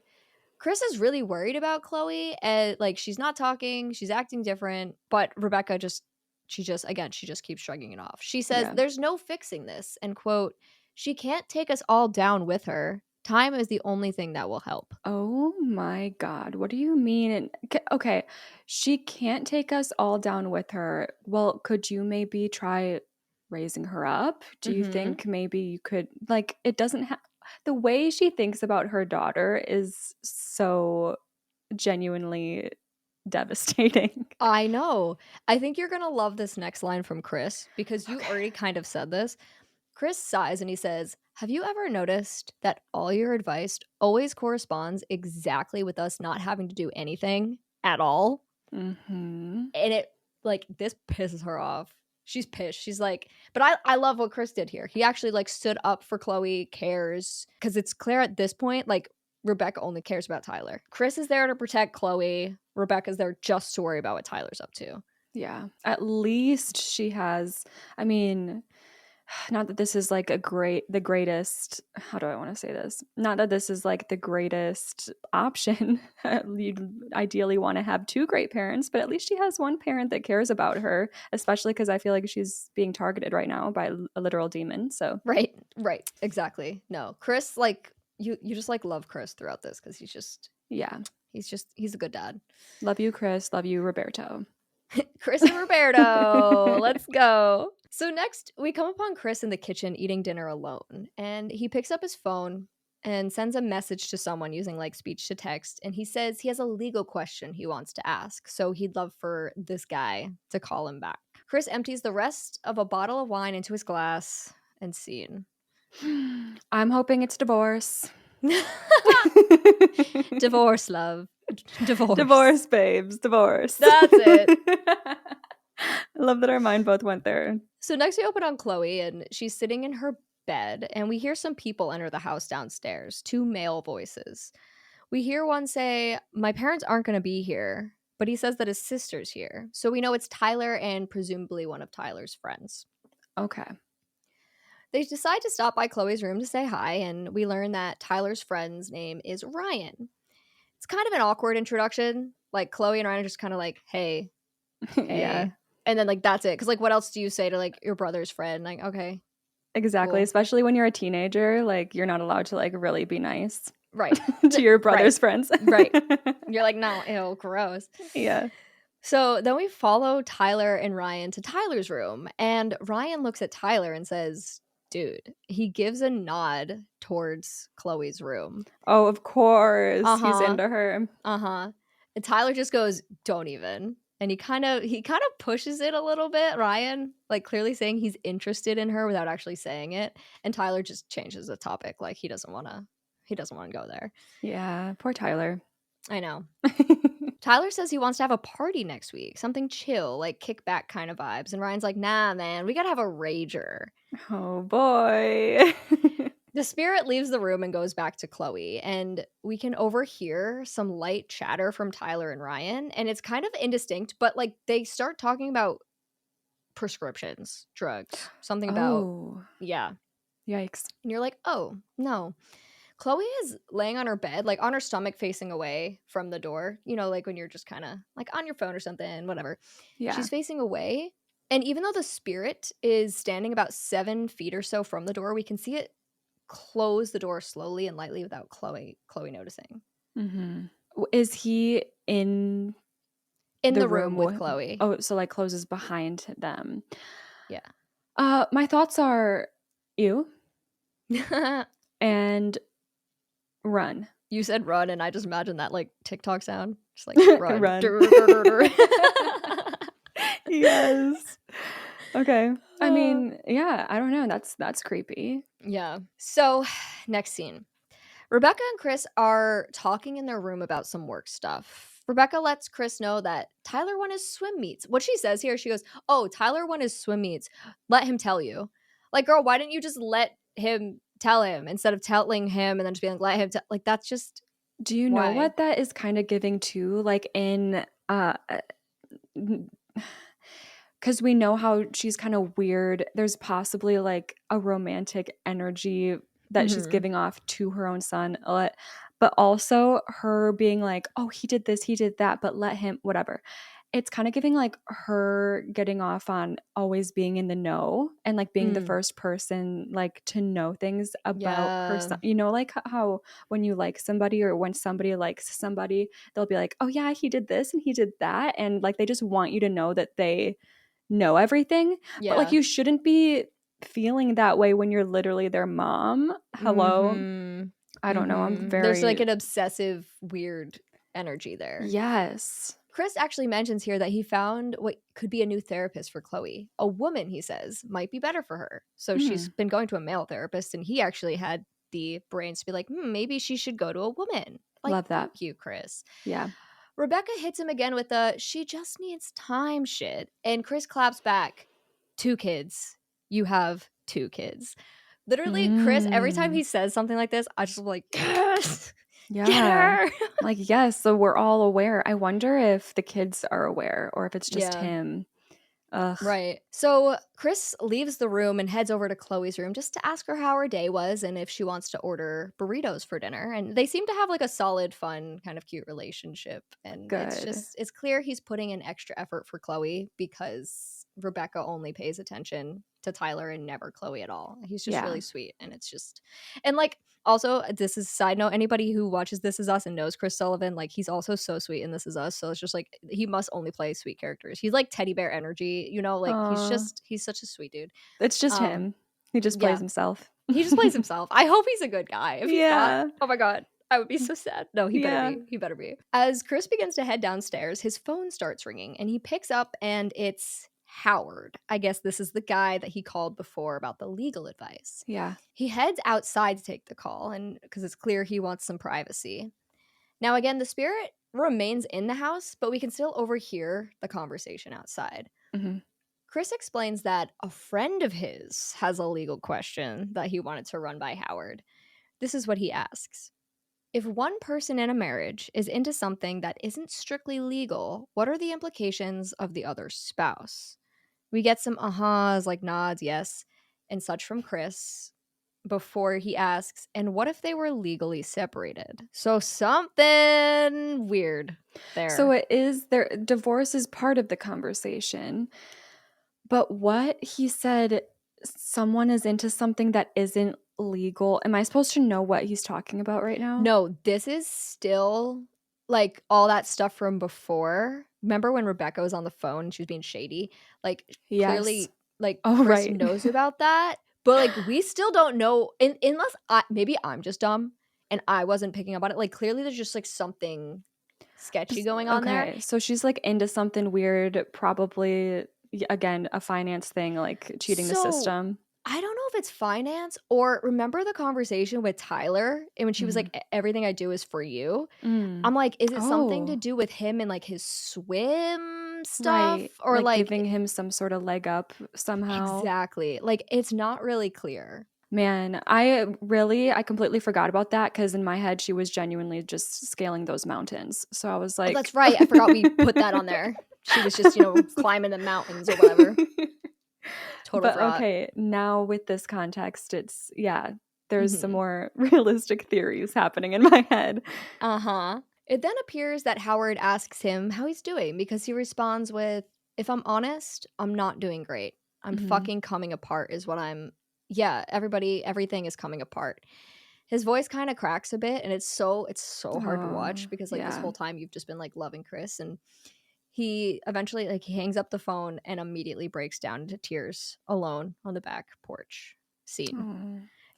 Chris is really worried about Khloe, and like she's not talking, she's acting different, but Rebecca she just keeps shrugging it off. She says Yeah. there's no fixing this, and quote, she can't take us all down with her. Time is the only thing that will help. Oh my God. What do you mean? Okay. She can't take us all down with her. Well, could you maybe try raising her up? Do you Mm-hmm. think maybe you could, like, it doesn't have, the way she thinks about her daughter is so genuinely devastating. I know. I think you're going to love this next line from Chris because you Okay. already kind of said this. Chris sighs and he says, have you ever noticed that all your advice always corresponds exactly with us not having to do anything at all? Mm-hmm. And it, like, this pisses her off. She's pissed. She's like, but I love what Chris did here. He actually, like, stood up for Khloe, cares. Because it's clear at this point, like, Rebecca only cares about Tyler. Chris is there to protect Khloe. Rebecca's there just to worry about what Tyler's up to. Yeah. At least she has, I mean, not that this is like the greatest, how do I want to say this? Not that this is like the greatest option. You'd ideally want to have 2 great parents, but at least she has one parent that cares about her, especially because I feel like she's being targeted right now by a literal demon. So Right, exactly. No, Chris, like, you just, like, love Chris throughout this because yeah. he's a good dad. Love you, Chris. Love you, Roberto. Chris and Roberto, let's go. So next, we come upon Chris in the kitchen eating dinner alone, and he picks up his phone and sends a message to someone using like speech to text, and he says he has a legal question he wants to ask, so he'd love for this guy to call him back. Chris empties the rest of a bottle of wine into his glass and scene. I'm hoping it's divorce. Divorce, love. Divorce. Divorce, babes. Divorce. That's it. I love that our mind both went there. So next we open on Khloe, and she's sitting in her bed, and we hear some people enter the house downstairs, 2 male voices. We hear one say, my parents aren't going to be here, but he says that his sister's here. So we know it's Tyler and presumably one of Tyler's friends. Okay. They decide to stop by Khloe's room to say hi, and we learn that Tyler's friend's name is Ryan. It's kind of an awkward introduction. Like, Khloe and Ryan are just kind of like, hey. Yeah. And then, like, that's it. Because, like, what else do you say to, like, your brother's friend? Like, okay. Exactly. Cool. Especially when you're a teenager, like, you're not allowed to, like, really be nice. Right. to your brother's friends. Right. You're like, no, ew, gross. Yeah. So then we follow Tyler and Ryan to Tyler's room, and Ryan looks at Tyler and says, dude, he gives a nod towards Khloe's room. Oh, of course. He's Uh-huh. into her. Uh-huh. And Tyler just goes, don't even. And he kind of pushes it a little bit, Ryan, like clearly saying he's interested in her without actually saying it. And Tyler just changes the topic, like he doesn't want to go there. Yeah, poor Tyler. I know. Tyler says he wants to have a party next week, something chill, like kickback kind of vibes. And Ryan's like, nah, man, we gotta have a rager. Oh boy. The spirit leaves the room and goes back to Khloe, and we can overhear some light chatter from Tyler and Ryan, and it's kind of indistinct, but like they start talking about prescriptions, drugs, something about, Oh, yeah. yikes. And you're like, oh, no. Khloe is laying on her bed, like on her stomach facing away from the door, like when you're just kind of like on your phone or something, whatever. Yeah. She's facing away. And even though the spirit is standing about 7 feet or so from the door, we can see it close the door slowly and lightly without Khloe noticing. Mm-hmm. Is he in In the room room with Khloe. Oh, so like closes behind them. Yeah. My thoughts are ew and run. You said run, and I just imagined that like TikTok sound. Just like run. Run. Yes. Okay. I mean, yeah, I don't know. That's creepy. Yeah. So, next scene. Rebecca and Chris are talking in their room about some work stuff. Rebecca lets Chris know that Tyler won his swim meets. What she says here, she goes, oh, Tyler won his swim meets. Let him tell you. Like, girl, why didn't you just let him tell him instead of telling him and then just being like, let him like, that's just, do you know what that is kind of giving to? Like in because we know how she's kind of weird. There's possibly like a romantic energy that she's giving off to her own son, but also her being like, oh, he did this, he did that, but let him, whatever. It's kind of giving like her getting off on always being in the know and like being the first person like to know things about her son. You know, like how when you like somebody or when somebody likes somebody, they'll be like, oh yeah, he did this and he did that. And like they just want you to know that they know everything. But like you shouldn't be feeling that way when you're literally their mom. Hello. I don't know. I'm very There's like an obsessive weird energy there. Yes. Chris actually mentions here that he found what could be a new therapist for Khloe. A woman, he says, might be better for her. So she's been going to a male therapist, and he actually had the brains to be like, maybe she should go to a woman. Like, love that. Thank you, Chris. Yeah. Rebecca hits him again with the she just needs time shit. And Chris claps back, 2 kids. You have 2 kids. Literally, Chris, every time he says something like this, I just like, yes! Yeah. Get her! Like, yes, so we're all aware. I wonder if the kids are aware or if it's just him. Ugh. Right. So Chris leaves the room and heads over to Khloe's room just to ask her how her day was and if she wants to order burritos for dinner. And they seem to have like a solid, fun, kind of cute relationship. And it's clear he's putting in extra effort for Khloe because Rebecca only pays attention to Tyler and never Khloe at all. He's just really sweet. And it's just, and like, also, this is a side note, anybody who watches This Is Us and knows Chris Sullivan, like he's also so sweet in This Is Us. So it's just like he must only play sweet characters. He's like teddy bear energy, like he's such a sweet dude. It's just him. He just plays himself. He just plays himself. I hope he's a good guy. If he's not, oh my God, I would be so sad. No, he better be. He better be. As Chris begins to head downstairs, his phone starts ringing and he picks up and it's Howard. I guess this is the guy that he called before about the legal advice. Yeah. He heads outside to take the call and because it's clear he wants some privacy. Now, again, the spirit remains in the house, but we can still overhear the conversation outside. Chris explains that a friend of his has a legal question that he wanted to run by Howard. This is what he asks. If one person in a marriage is into something that isn't strictly legal, what are the implications of the other spouse? We get some ahas, like nods, yes, and such from Chris before he asks, and what if they were legally separated? So something weird there. So it is their divorce is part of the conversation. But what he said, someone is into something that isn't legal. Am I supposed to know what he's talking about right now? No, this is still like all that stuff from before. remember when Rebecca was on the phone and she was being shady? Like, Yes. clearly, like, Oh, Chris right. knows about that, but, like, we still don't know unless maybe I'm just dumb and I wasn't picking up on it. Like, clearly there's just, like, something sketchy going on there. Okay, so she's, like, into something weird, probably, again, a finance thing, like, cheating the So, system. I don't know if it's finance or remember the conversation with Tyler and when she was Mhm. like, Everything I do is for you." Mm. I'm like, is it something to Oh, do with him and, like, his swim stuff? right, Or, like, like giving him some sorta leg up somehow. exactly. Like, it's not really clear. Man, I completely forgot about that because in my head, she was genuinely just scaling those mountains. So I was Oh, like that's right. I forgot we put that on there. She was just, climbing the mountains or whatever. Totally But forgot. okay, now with this context, there's some Mhm. more realistic theories happening in my head. Uh-huh. It then appears that Howard asks him how he's doing because he responds with, "If I'm honest, I'm not doing great. I'm Mhm. fucking coming apart is what I'm Yeah, everything is coming apart." His voice kind of cracks a bit and it's so hard to Oh, watch because like this yeah. whole time you've just been like loving Chris and he eventually like he hangs up the phone and immediately breaks down into tears alone on the back porch. Scene.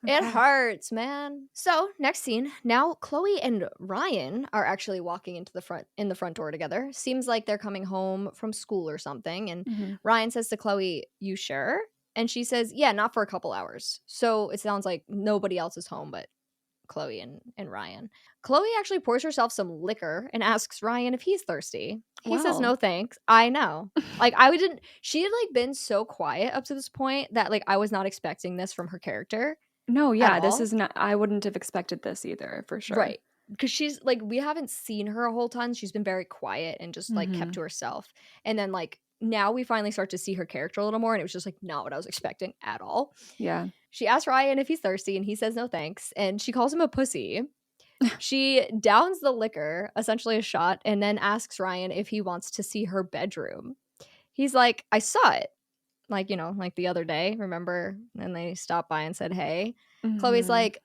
Oh, It okay. hurts, man. So, next scene. Now Chloe and Ryan are actually walking into the front door together. Seems like they're coming home from school or something. And Mhm. Ryan says to Chloe, "You sure?" And she says, "Yeah, not for a couple hours." So it sounds like nobody else is home but Chloe and Ryan. Chloe actually pours herself some liquor and asks Ryan if he's thirsty. He says Wow. no thanks. I know. Like I didn't she had like been so quiet up to this point that like I was not expecting this from her character No, at yeah, this all. is not I wouldn't have expected this either, for sure. Right. Because she's like, we haven't seen her a whole ton. She's been very quiet and just like kept Mhm. to herself. And then like now we finally start to see her character a little more. And it was just like not what I was expecting at all. Yeah. She asks Ryan if he's thirsty and he says no thanks. And she calls him a pussy. She downs the liquor, essentially a shot, and then asks Ryan if he wants to see her bedroom. He's like, I saw it. Like, like the other day, remember? And they stopped by and said, hey. Chloe's Mhm. like,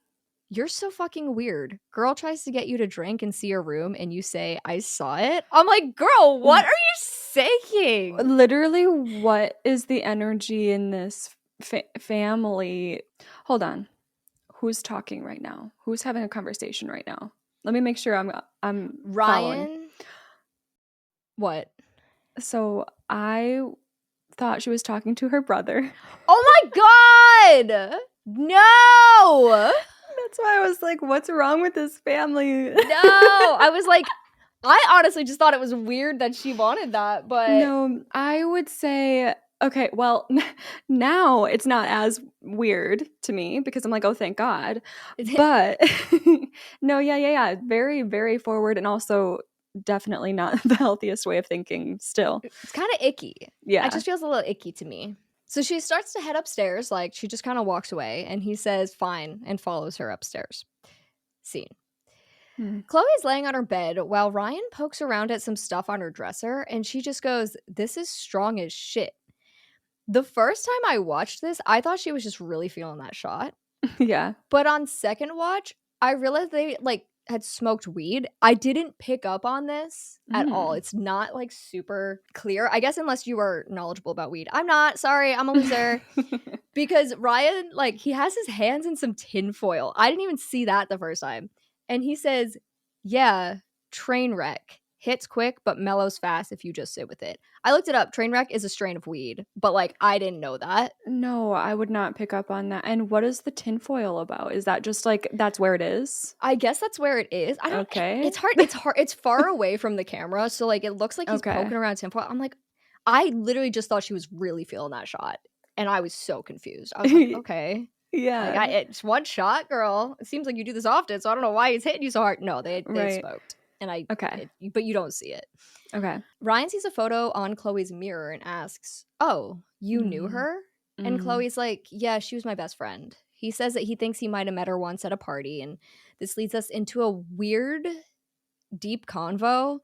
you're so fucking weird. Girl tries to get you to drink and see your room, and you say, I saw it. I'm like, girl, what are you saying? Literally, what is the energy in this family? Hold on. Who's talking right now? Who's having a conversation right now? Let me make sure I'm following. Ryan? What? So I thought she was talking to her brother. Oh my God! No! That's why I was like, what's wrong with this family? No! I was like, I honestly just thought it was weird that she wanted that, but No, I would say, okay, well, now it's not as weird to me because I'm like, oh, thank God. But no, yeah. Very, very forward and also definitely not the healthiest way of thinking still. it's kind of icky. It Yeah. just feels a little icky to me. So she starts to head upstairs, like she just kind of walks away, and he says, fine, and follows her upstairs. Scene. Hmm. Chloe's laying on her bed while Ryan pokes around at some stuff on her dresser, and she just goes, this is strong as shit. The first time I watched this, I thought she was just really feeling that shot. Yeah. But on second watch, I realized they like had smoked weed. I didn't pick up on this at all. Mm. It's not like super clear. I guess unless you are knowledgeable about weed. I'm not. Sorry, I'm a loser. Because Ryan, like, he has his hands in some tinfoil. I didn't even see that the first time. And he says, yeah, train wreck. Hits quick, but mellows fast if you just sit with it. I looked it up. Train wreck is a strain of weed, but like, I didn't know that. No, I would not pick up on that. And what is the tinfoil about? Is that just like that's where it is? I guess that's where it is. I don't Okay. it's hard it's hard it's far away from the camera, so, like, it looks like he's Okay. poking around tinfoil. I'm like, I literally just thought she was really feeling that shot, and I was so confused. I was like, "Okay." Like, Yeah. it's one shot, girl. It seems like you do this often, so I don't know why he's hitting you so hard. No, they Right. smoked, and Okay. but you don't see it. Okay. Ryan sees a photo on Chloe's mirror and asks, "Oh, you knew Mm. her?" And Mm. Chloe's like, "Yeah, she was my best friend." He says that he thinks he might have met her once at a party, and this leads us into a weird, deep convo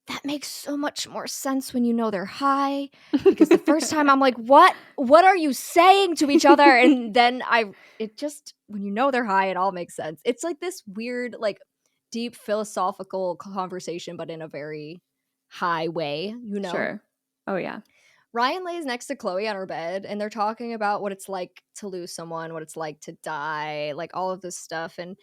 that makes so much more sense when you know they're high. Because the first time I'm like, What are you saying to each other?" And then it just, when you know they're high, it all makes sense. It's like this weird, like, deep philosophical conversation, but in a very highway, you know? Sure. Oh, yeah. Ryan lays next to Khloe on her bed, and they're talking about what it's like to lose someone, what it's like to die, like all of this stuff. And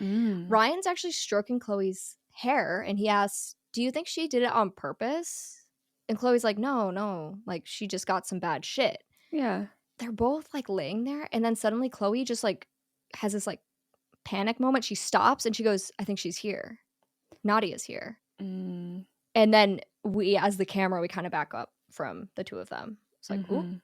Ryan's actually stroking Khloe's hair, and he asks, "Do you think she did it on purpose?" And Khloe's like, no, like she just got some bad shit. Yeah. They're both like laying there, and then suddenly Khloe just like has this like panic moment. She stops and she goes, "I think she's here. Nadia's here." Mm. And then we, as the camera, we kind of back up from the two of them. It's like, Mm-hmm. ooh.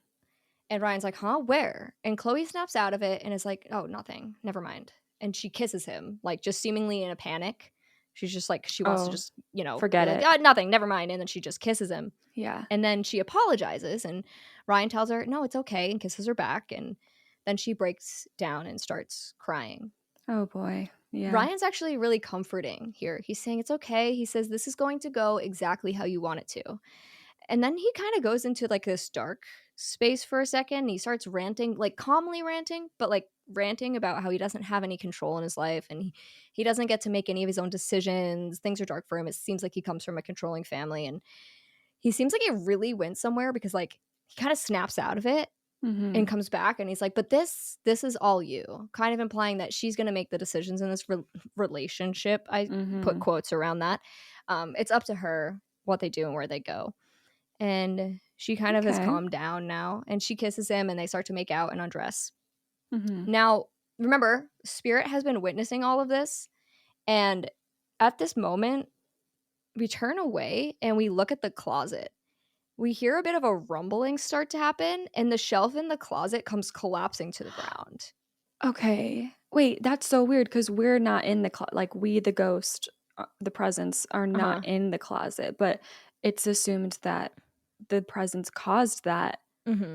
And Ryan's like, huh, where? And Khloe snaps out of it and is like, oh, nothing. Never mind. And she kisses him, like just seemingly in a panic. She's just like, she wants to just, you know, forget be like, it. oh, nothing, never mind. And then she just kisses him. Yeah. And then she apologizes. And Ryan tells her, no, it's okay, and kisses her back. And then she breaks down and starts crying. Oh, boy. Yeah. Ryan's actually really comforting here. He's saying it's okay. He says this is going to go exactly how you want it to. And then he kind of goes into like this dark space for a second. He starts ranting, like calmly ranting, but like ranting about how he doesn't have any control in his life and he doesn't get to make any of his own decisions. Things are dark for him. It seems like he comes from a controlling family, and he seems like he really went somewhere because like he kind of snaps out of it and comes back, and he's like, but this is all you, kind of implying that she's going to make the decisions in this relationship. I put quotes around that. It's up to her what they do and where they go. And she kind of has calmed down now, and she kisses him and they start to make out and undress. Now, remember, Spirit has been witnessing all of this, and at this moment we turn away and we look at the closet. We hear a bit of a rumbling start to happen, and the shelf in the closet comes collapsing to the ground. Okay. Wait, that's so weird because we're not in the like we, the ghost, the presence, are not in the closet, but it's assumed that the presence caused that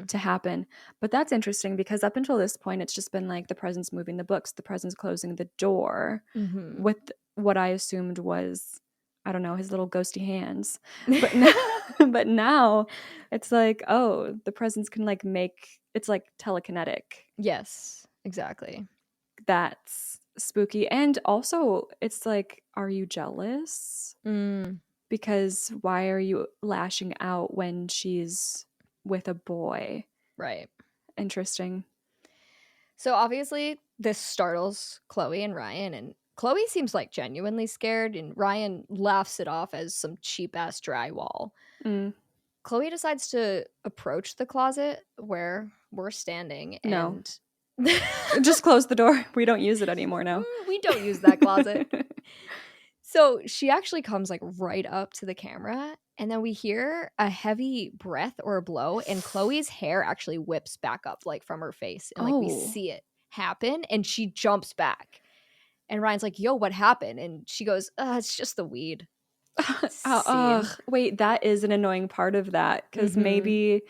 to happen. But that's interesting because up until this point, it's just been like the presence moving the books, the presence closing the door with what I assumed was, I don't know, his little ghosty hands. But now, but now it's like, oh, the presence can like make, it's like telekinetic. Yes, exactly. That's spooky. And also it's like, are you jealous? Because why are you lashing out when she's with a boy? Right. Interesting. So obviously this startles Khloe and Ryan, and Khloe seems like genuinely scared, and Ryan laughs it off as some cheap ass drywall. Khloe decides to approach the closet where we're standing, and just close the door. We don't use it anymore now. We don't use that closet. So she actually comes like right up to the camera, and then we hear a heavy breath or a blow, and Khloe's hair actually whips back up like from her face, and like we see it happen, and she jumps back. And Ryan's like, yo, what happened? And she goes, it's just the weed. Wait, that is an annoying part of that, because maybe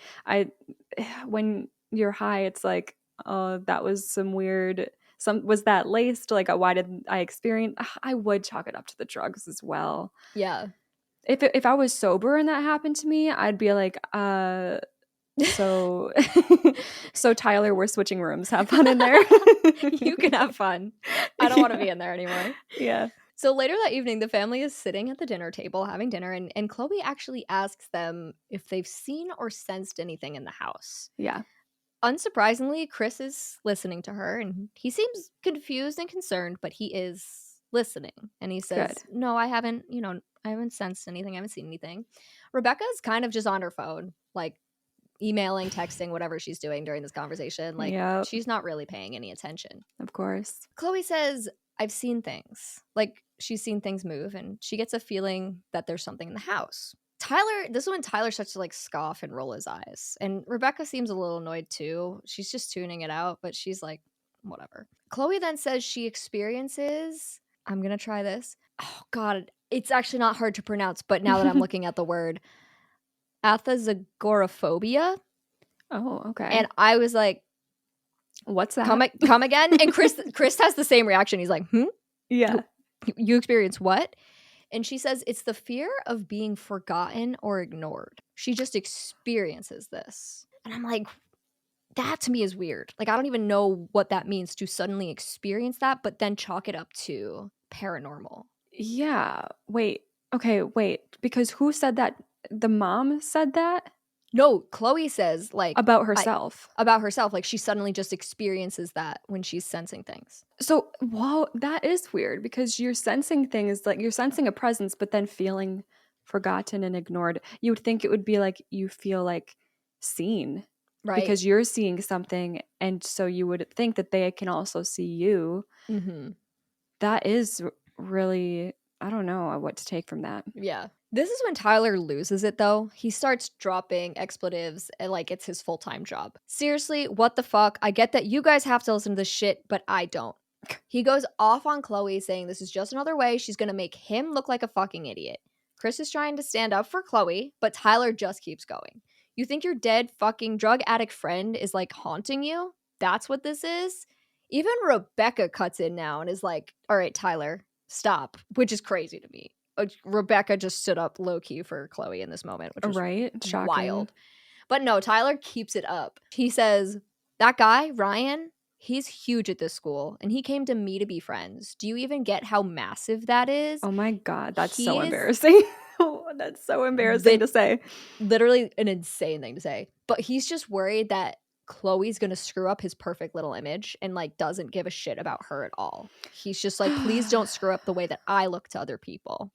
when you're high, it's like, oh, that was some weird, was that laced? Like, why did I experience? I would chalk it up to the drugs as well. Yeah. If I was sober and that happened to me, I'd be like, so Tyler, we're switching rooms. Have fun in there. You can have fun. I don't want to be in there anymore. Yeah. So later that evening, the family is sitting at the dinner table having dinner, and Khloe actually asks them if they've seen or sensed anything in the house. Yeah. Unsurprisingly, Chris is listening to her, and he seems confused and concerned, but he is listening. And he says, no, I haven't sensed anything. I haven't seen anything. Rebecca's kind of just on her phone, like emailing, texting, whatever she's doing during this conversation. Like, she's not really paying any attention. Of course. Khloe says, I've seen things. Like, she's seen things move, and she gets a feeling that there's something in the house. This is when Tyler starts to like scoff and roll his eyes. And Rebecca seems a little annoyed too. She's just tuning it out, but she's like, whatever. Khloe then says she experiences, I'm going to try this. Oh God, it's actually not hard to pronounce, but now that I'm looking at the word, athazagoraphobia. Oh, okay. And I was like, what's that? Come again? And Chris has the same reaction. He's like, Yeah. You experience what? And she says it's the fear of being forgotten or ignored. She just experiences this. And I'm like, that to me is weird. Like, I don't even know what that means to suddenly experience that, but then chalk it up to paranormal. Yeah. Wait. Okay, wait. Because who said that the mom said that No, Khloe says like about herself. about herself. Like she suddenly just experiences that when she's sensing things. So, wow, that is weird because you're sensing things, like you're sensing a presence, but then feeling forgotten and ignored. You would think it would be like you feel like seen Right. because you're seeing something. And so you would think that they can also see you. Mm-hmm. That is really, I don't know what to take from that. Yeah. This is when Tyler loses it, though. He starts dropping expletives and like it's his full-time job. Seriously, what the fuck? I get that you guys have to listen to this shit, but I don't. He goes off on Khloe saying this is just another way she's gonna make him look like a fucking idiot. Chris is trying to stand up for Khloe, but Tyler just keeps going. You think your dead fucking drug addict friend is like haunting you? That's what this is? Even Rebecca cuts in now and is like, all right, Tyler, stop, which is crazy to me. Rebecca just stood up low key for Khloe in this moment, which was Right? Shocking. wild. But no, Tyler keeps it up. He says, that guy, Ryan, he's huge at this school and he came to me to be friends. Do you even get how massive that is? Oh my God, that's so He is embarrassing. That's so embarrassing to say. Literally an insane thing to say. But he's just worried that Chloe's gonna screw up his perfect little image and like doesn't give a shit about her at all. He's just like, please don't screw up the way that I look to other people.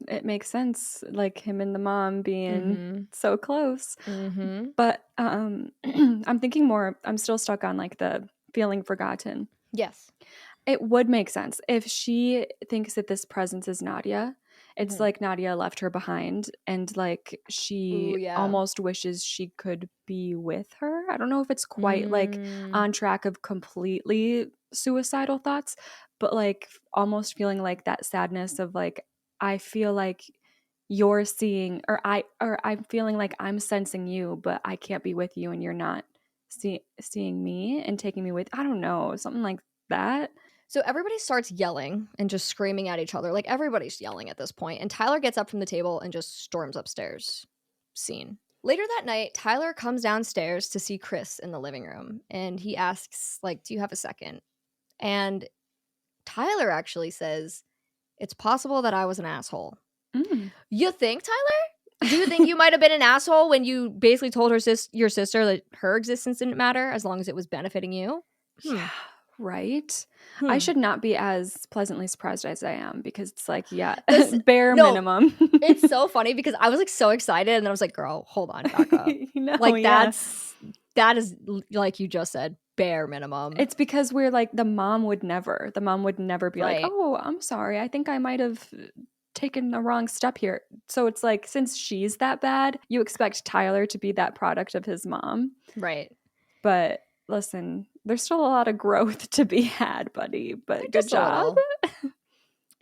It makes sense, like him and the mom being Mm-hmm. so close. Mm-hmm. But I'm thinking more, I'm still stuck on like the feeling forgotten. Yes. It would make sense if she thinks that this presence is Nadia. It's like Nadia left her behind and like she Ooh, yeah. almost wishes she could be with her. I don't know if it's quite like on track of completely suicidal thoughts, but like almost feeling like that sadness of like, I feel like you're seeing, or I'm feeling like I'm sensing you, but I can't be with you and you're not seeing me and taking me with, I don't know, something like that. So everybody starts yelling and just screaming at each other. Like everybody's yelling at this point. And Tyler gets up from the table and just storms upstairs. Scene. Later that night, Tyler comes downstairs to see Chris in the living room. And he asks, like, do you have a second? And Tyler actually says, it's possible that I was an asshole. You think, Tyler? Do you think you might have been an asshole when you basically told your sister that her existence didn't matter as long as it was benefiting you? Yeah, right? I should not be as pleasantly surprised as I am because it's like, yeah, minimum. It's so funny because I was like so excited and I was like, girl, hold on, back up. Like that is like you just said, bare minimum. It's because we're like, the mom would never be like, oh, I'm sorry, I think I might have taken the wrong step here. So it's like, since she's that bad, you expect Tyler to be that product of his mom. Right. But listen, there's still a lot of growth to be had, buddy. But good job.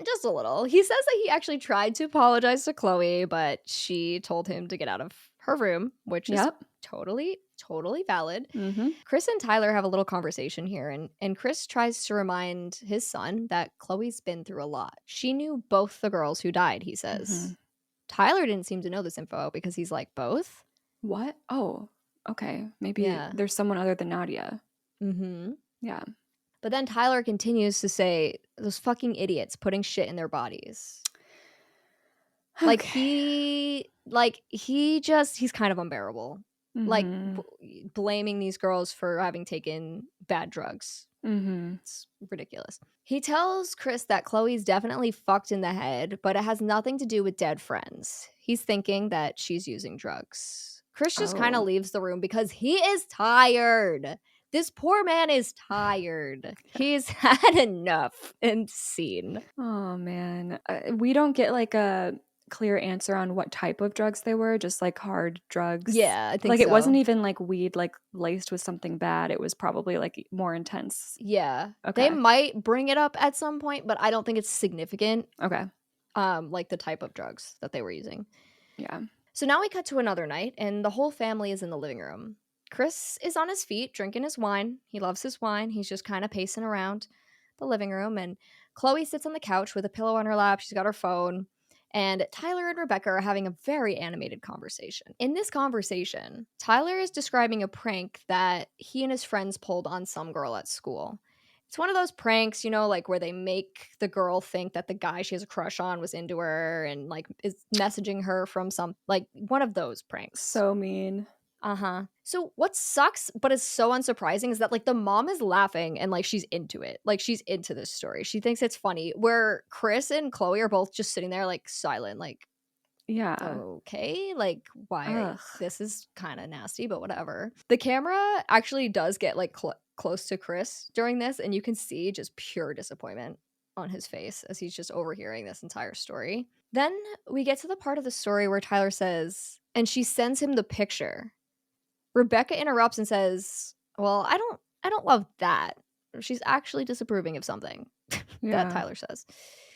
Just a little. He says that he actually tried to apologize to Khloe, but she told him to get out of her room, which is totally valid. Mm-hmm. Chris and Tyler have a little conversation here, and Chris tries to remind his son that Khloe's been through a lot. She knew both the girls who died, he says. Mm-hmm. Tyler didn't seem to know this info because he's like, both? What? Oh, okay. Maybe there's someone other than Nadia. Mm-hmm. Yeah. But then Tyler continues to say, those fucking idiots putting shit in their bodies. Okay. He's kind of unbearable. Mm-hmm. Like blaming these girls for having taken bad drugs. Mm-hmm. It's ridiculous. He tells Chris that Chloe's definitely fucked in the head, but it has nothing to do with dead friends. He's thinking that she's using drugs. Chris just kind of leaves the room because he is tired. This poor man is tired. He's had enough and seen. Oh, man. We don't get like a clear answer on what type of drugs they were, just like hard drugs. Yeah, I think like it wasn't even like weed like laced with something bad. It was probably like more intense. Yeah. Okay. They might bring it up at some point, but I don't think it's significant. Okay. Like the type of drugs that they were using. Yeah. So now we cut to another night and the whole family is in the living room. Chris is on his feet drinking his wine. He loves his wine. He's just kind of pacing around the living room, and Khloe sits on the couch with a pillow on her lap. She's got her phone, and Tyler and Rebecca are having a very animated conversation. In this conversation, Tyler is describing a prank that he and his friends pulled on some girl at school. It's one of those pranks, you know, like where they make the girl think that the guy she has a crush on was into her and like is messaging her from some, like one of those pranks. So mean. So what sucks but is so unsurprising is that like the mom is laughing and like she's into it. Like she's into this story. She thinks it's funny. Where Chris and Khloe are both just sitting there like silent, like, Yeah. okay, like why Ugh. this is kind of nasty, but whatever. The camera actually does get like close to Chris during this, and you can see just pure disappointment on his face as he's just overhearing this entire story. Then we get to the part of the story where Tyler says, and she sends him the picture. Rebecca interrupts and says, well, I don't love that. She's actually disapproving of something that Tyler says.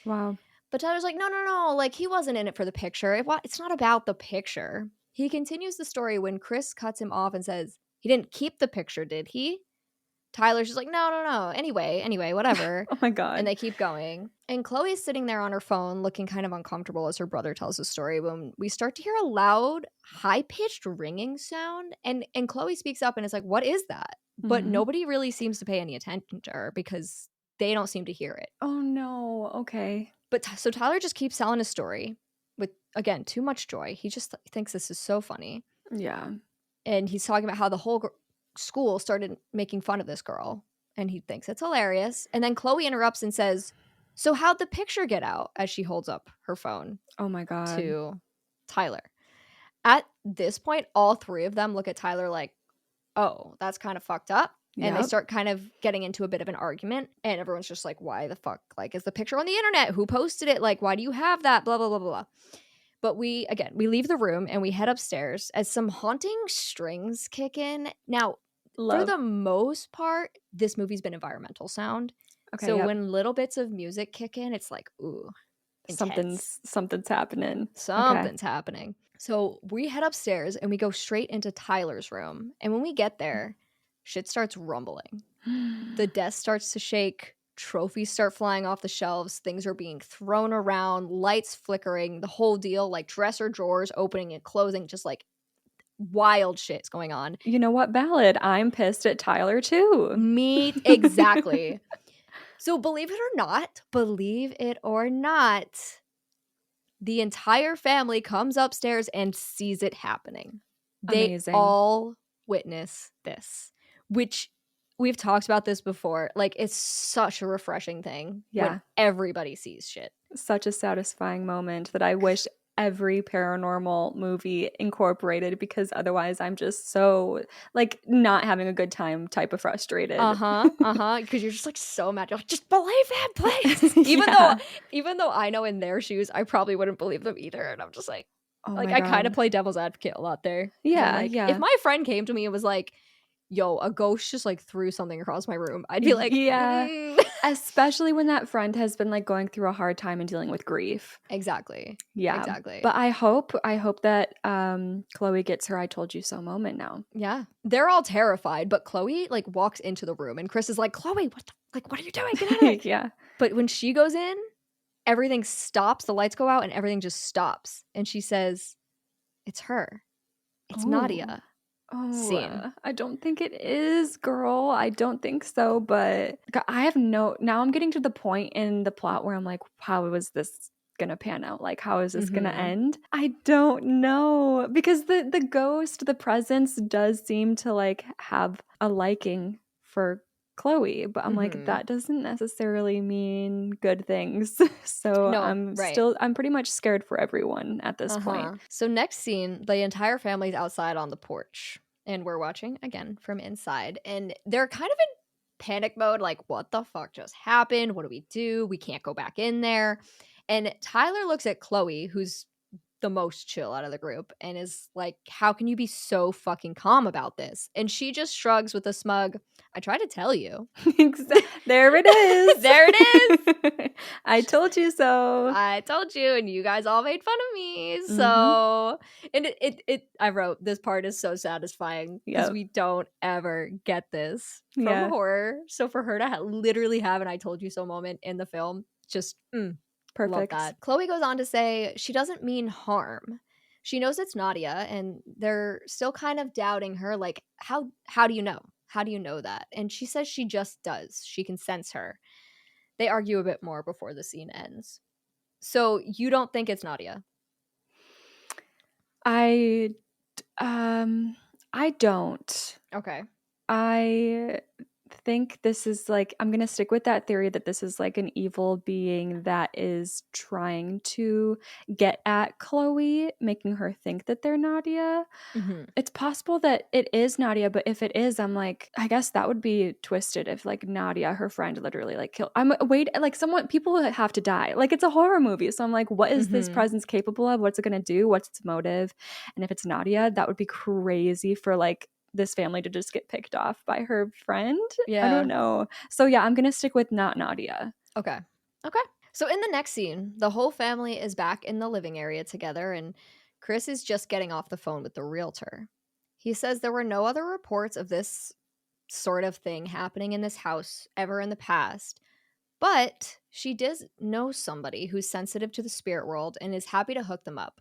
Wow. But Tyler's like, no, like he wasn't in it for the picture. It's not about the picture. He continues the story when Chris cuts him off and says, he didn't keep the picture, did he? Tyler's just like, no. Anyway, whatever. Oh my God. And they keep going. And Chloe's sitting there on her phone looking kind of uncomfortable as her brother tells the story when we start to hear a loud, high-pitched ringing sound. And Chloe speaks up and is like, what is that? But nobody really seems to pay any attention to her because they don't seem to hear it. Oh no. Okay. But so Tyler just keeps telling his story with, again, too much joy. He just thinks this is so funny. Yeah. And he's talking about how the whole school started making fun of this girl. And he thinks it's hilarious. And then Khloe interrupts and says, so how'd the picture get out? As she holds up her phone Oh my God. to Tyler. At this point, all three of them look at Tyler like, oh, that's kind of fucked up. And they start kind of getting into a bit of an argument. And everyone's just like, why the fuck? Like, is the picture on the internet? Who posted it? Like, why do you have that? Blah, blah, blah, blah, blah. But we leave the room and we head upstairs as some haunting strings kick in. Now, for the most part, this movie's been environmental sound. Okay, so when little bits of music kick in, it's like, ooh, intense. Something's happening. Something's happening. So we head upstairs and we go straight into Tyler's room. And when we get there, shit starts rumbling. The desk starts to shake. Trophies start flying off the shelves. Things are being thrown around. Lights flickering. The whole deal, like dresser drawers opening and closing, just like wild shit's going on. You know what, Ballad? I'm pissed at Tyler too. Me, exactly. So believe it or not, the entire family comes upstairs and sees it happening. Amazing. They all witness this, which we've talked about this before. Like, it's such a refreshing thing when everybody sees shit. Such a satisfying moment that I wish every paranormal movie incorporated, because otherwise I'm just so like not having a good time type of frustrated. Because you're just like so mad. You're like, just believe him, please. Even though I know in their shoes I probably wouldn't believe them either. And I'm just like, I kind of play devil's advocate a lot there. If my friend came to me and was like, yo, a ghost just like threw something across my room, I'd be like, Especially when that friend has been like going through a hard time and dealing with grief. Exactly. But I hope that Khloe gets her I told you so moment now. Yeah. They're all terrified, but Khloe like walks into the room and Chris is like, Khloe, what are you doing? Get out of here. But when she goes in, everything stops, the lights go out and everything just stops. And she says, it's her. It's Nadia. Scene. I don't think it is, girl. I don't think so, but now I'm getting to the point in the plot where I'm like, how is this gonna pan out? Like, how is this gonna end? I don't know, because the ghost, the presence does seem to like have a liking for Khloe, but I'm like, that doesn't necessarily mean good things. So I'm pretty much scared for everyone at this point. So next scene, the entire family's outside on the porch and we're watching again from inside, and they're kind of in panic mode, like, what the fuck just happened? What do we do? We can't go back in there. And Tyler looks at Khloe, who's the most chill out of the group, and is like, how can you be so fucking calm about this? And she just shrugs with a smug, I tried to tell you. There it is. There it is. I told you so. I told you, and you guys all made fun of me. So, and I wrote, this part is so satisfying because we don't ever get this from horror. So for her to literally have an I told you so moment in the film, just perfect. Love that. Khloe goes on to say she doesn't mean harm. She knows it's Nadia, and they're still kind of doubting her. Like, how do you know? How do you know that? And she says she just does. She can sense her. They argue a bit more before the scene ends. So you don't think it's Nadia? I I don't. Okay. I think this is like, I'm going to stick with that theory that this is like an evil being that is trying to get at Khloe, making her think that they're Nadia. Mm-hmm. It's possible that it is Nadia, but if it is, I'm like, I guess that would be twisted if like Nadia, her friend, literally like killed. I'm wait, like someone, people have to die. Like it's a horror movie, so I'm like, what is this Mm-hmm. presence capable of? What's it gonna do? What's its motive? And if it's Nadia, that would be crazy for like this family to just get picked off by her friend. I Yeah. don't know. So yeah, I'm gonna stick with not Nadia. Okay. Okay. So in the next scene, the whole family is back in the living area together, and Chris is just getting off the phone with the realtor. He says there were no other reports of this sort of thing happening in this house ever in the past, but she does know somebody who's sensitive to the spirit world and is happy to hook them up.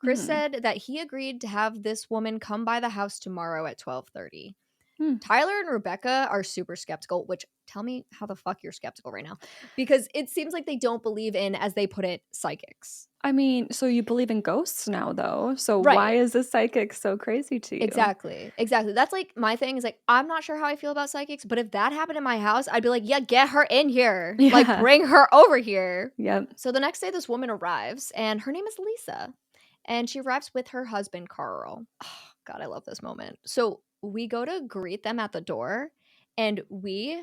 Chris Hmm. said that he agreed to have this woman come by the house tomorrow at 12:30. Hmm. Tyler and Rebecca are super skeptical, which tell me how the fuck you're skeptical right now. Because it seems like they don't believe in, as they put it, psychics. I mean, so you believe in ghosts now, though. So why Right. is a psychic so crazy to you? Exactly. Exactly. That's like my thing is like, I'm not sure how I feel about psychics, but if that happened in my house, I'd be like, yeah, get her in here. Like, Yeah. bring her over here. Yep. So the next day, this woman arrives, and her name is Lisa. And she arrives with her husband, Carl. Oh, God, I love this moment. So we go to greet them at the door, and we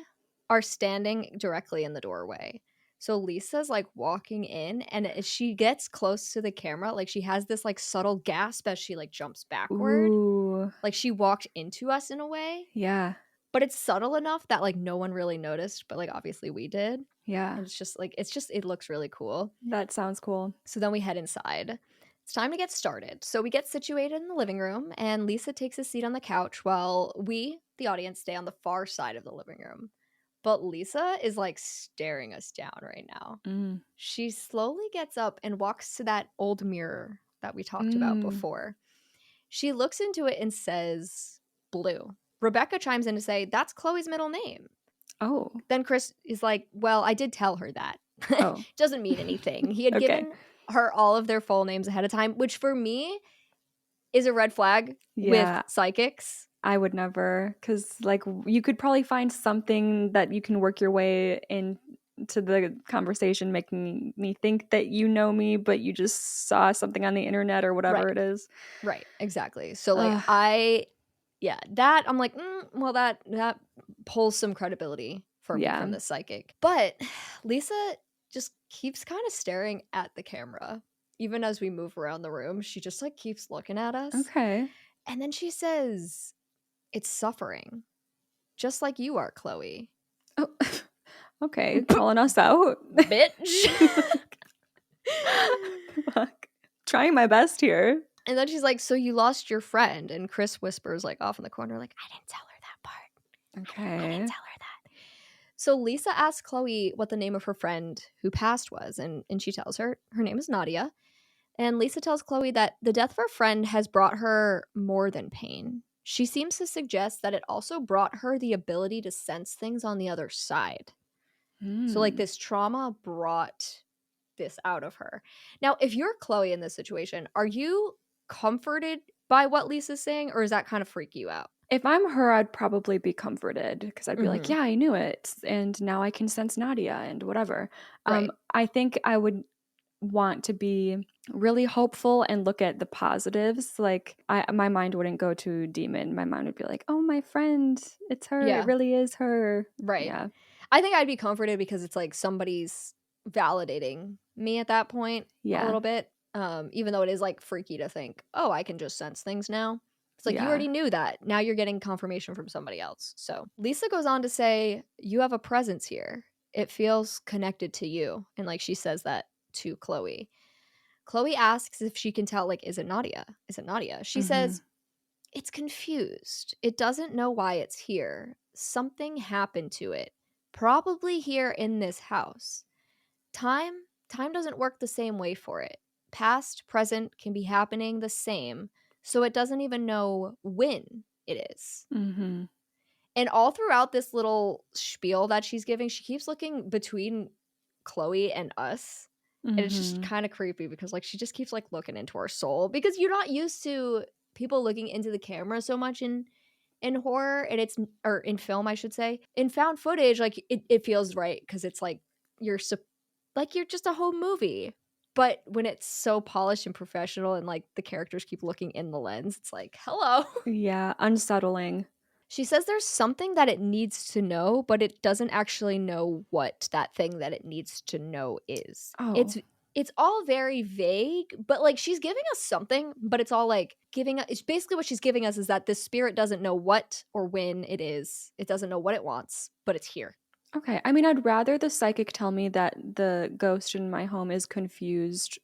are standing directly in the doorway. So Lisa's like walking in, and as she gets close to the camera, like she has this like subtle gasp as she like jumps backward. Ooh. Like she walked into us in a way, Yeah. but it's subtle enough that like no one really noticed, but like obviously we did. Yeah. And it looks really cool. That sounds cool. So then we head inside. It's time to get started. So we get situated in the living room, and Lisa takes a seat on the couch while we, the audience, stay on the far side of the living room. But Lisa is like staring us down right now. Mm. She slowly gets up and walks to that old mirror that we talked about Mm. before. She looks into it and says, Blue. Rebecca chimes in to say, that's Chloe's middle name. Oh. Then Chris is like, well, I did tell her that. Oh. Doesn't mean anything. He had Okay. given her all of their full names ahead of time, which for me is a red flag with Yeah. psychics. I would never, because like you could probably find something that you can work your way into the conversation, making me think that you know me, but you just saw something on the internet or whatever Right. it is. Right. Exactly. So like Ugh. that I'm like, well, that pulls some credibility for me Yeah. from the psychic. But Lisa just keeps kind of staring at the camera. Even as we move around the room, she just like keeps looking at us. Okay. And then she says, it's suffering, just like you are, Chloe. Oh. Okay. Calling us out. Bitch. Fuck. Trying my best here. And then she's like, so you lost your friend. And Chris whispers like off in the corner, like, I didn't tell her that part. I Okay. didn't tell her that. So Lisa asks Chloe what the name of her friend who passed was, and she tells her name is Nadia. And Lisa tells Chloe that the death of her friend has brought her more than pain. She seems to suggest that it also brought her the ability to sense things on the other side. So like Hmm. this trauma brought this out of her. Now, if you're Chloe in this situation, are you comforted by what Lisa's saying, or does that kind of freak you out? If I'm her, I'd probably be comforted because I'd be like, Mm-hmm. yeah, I knew it. And now I can sense Nadia and whatever. Right. I think I would want to be really hopeful and look at the positives. Like my mind wouldn't go to demon. My mind would be like, oh, my friend, it's her. It Yeah. really is her. Right. Yeah. I think I'd be comforted because it's like somebody's validating me at that point a Yeah. little bit. Even though it is like freaky to think, oh, I can just sense things now. It's like you Yeah. already knew that. Now you're getting confirmation from somebody else. So Lisa goes on to say, you have a presence here. It feels connected to you. And like she says that to Chloe. Chloe asks if she can tell, like, is it Nadia? Is it Nadia? She Mm-hmm. says, it's confused. It doesn't know why it's here. Something happened to it. Probably here in this house. Time doesn't work the same way for it. Past, present can be happening the same, so it doesn't even know when it is. Mm-hmm. And all throughout this little spiel that she's giving, she keeps looking between Khloe and us. And it's just kind of creepy because like she just keeps like looking into our soul because you're not used to people looking into the camera so much in horror, and it's, or in film I should say. In found footage, like it feels right because it's like you're like you're just a home movie. But when it's so polished and professional and like the characters keep looking in the lens, it's like, hello. Yeah, unsettling. She says there's something that it needs to know, but it doesn't actually know what that thing that it needs to know is. Oh. It's all very vague, but like she's giving us something, but it's all like giving us, it's basically what she's giving us is that this spirit doesn't know what or when it is. It doesn't know what it wants, but it's here. Okay. I mean, I'd rather the psychic tell me that the ghost in my home is confused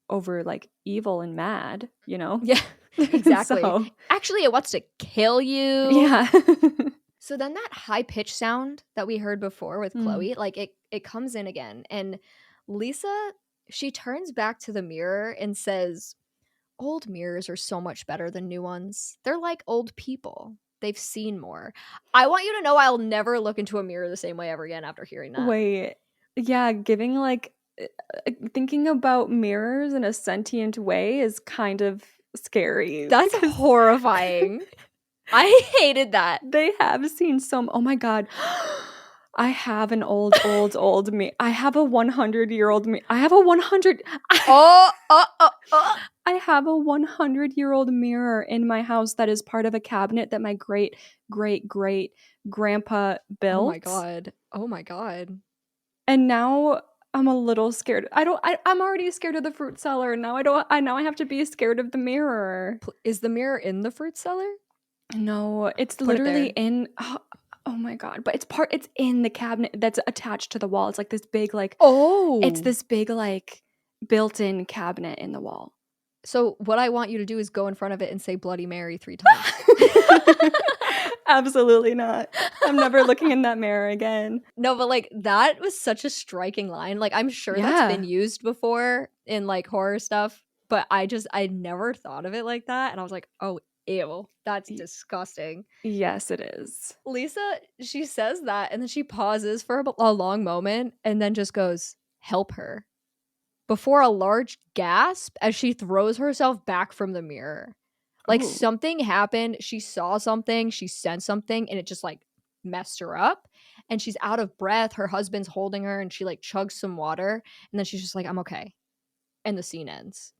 over like evil and mad, you know? Yeah, exactly. So, Actually, it wants to kill you. yeah. So then that high pitch sound that we heard before with Khloe, like it comes in again, and Lisa, she turns back to the mirror and says, "Old mirrors are so much better than new ones. They're like old people. They've seen more." I want you to know I'll never look into a mirror the same way ever again after hearing that. Wait. Yeah, giving like thinking about mirrors in a sentient way is kind of scary. That's horrifying. I hated that. They have seen some. Oh my god. I have an old me. I have a 100-year-old me. I have a 100. Oh. I have a 100-year-old mirror in my house that is part of a cabinet that my great grandpa built. Oh my god. Oh my god. And now I'm a little scared. I'm already scared of the fruit cellar. Now I have to be scared of the mirror. Is the mirror in the fruit cellar? No, it's Put it literally there. in oh my god, but it's in the cabinet that's attached to the wall. It's like this big like it's this big like built-in cabinet in the wall. So what I want you to do is go in front of it and say Bloody Mary 3 times. Absolutely not. I'm never looking in that mirror again. No, but like that was such a striking line. Like I'm sure that's been used before in like horror stuff, but I never thought of it like that, and I was like, "Oh, ew. That's disgusting." Yes, it is. Lisa, she says that and then she pauses for a long moment and then just goes, "Help her." Before a large gasp as she throws herself back from the mirror. Like something happened, she saw something, she sensed something, and it just like messed her up. And she's out of breath. Her husband's holding her and she like chugs some water. And then she's just like, "I'm okay." And the scene ends.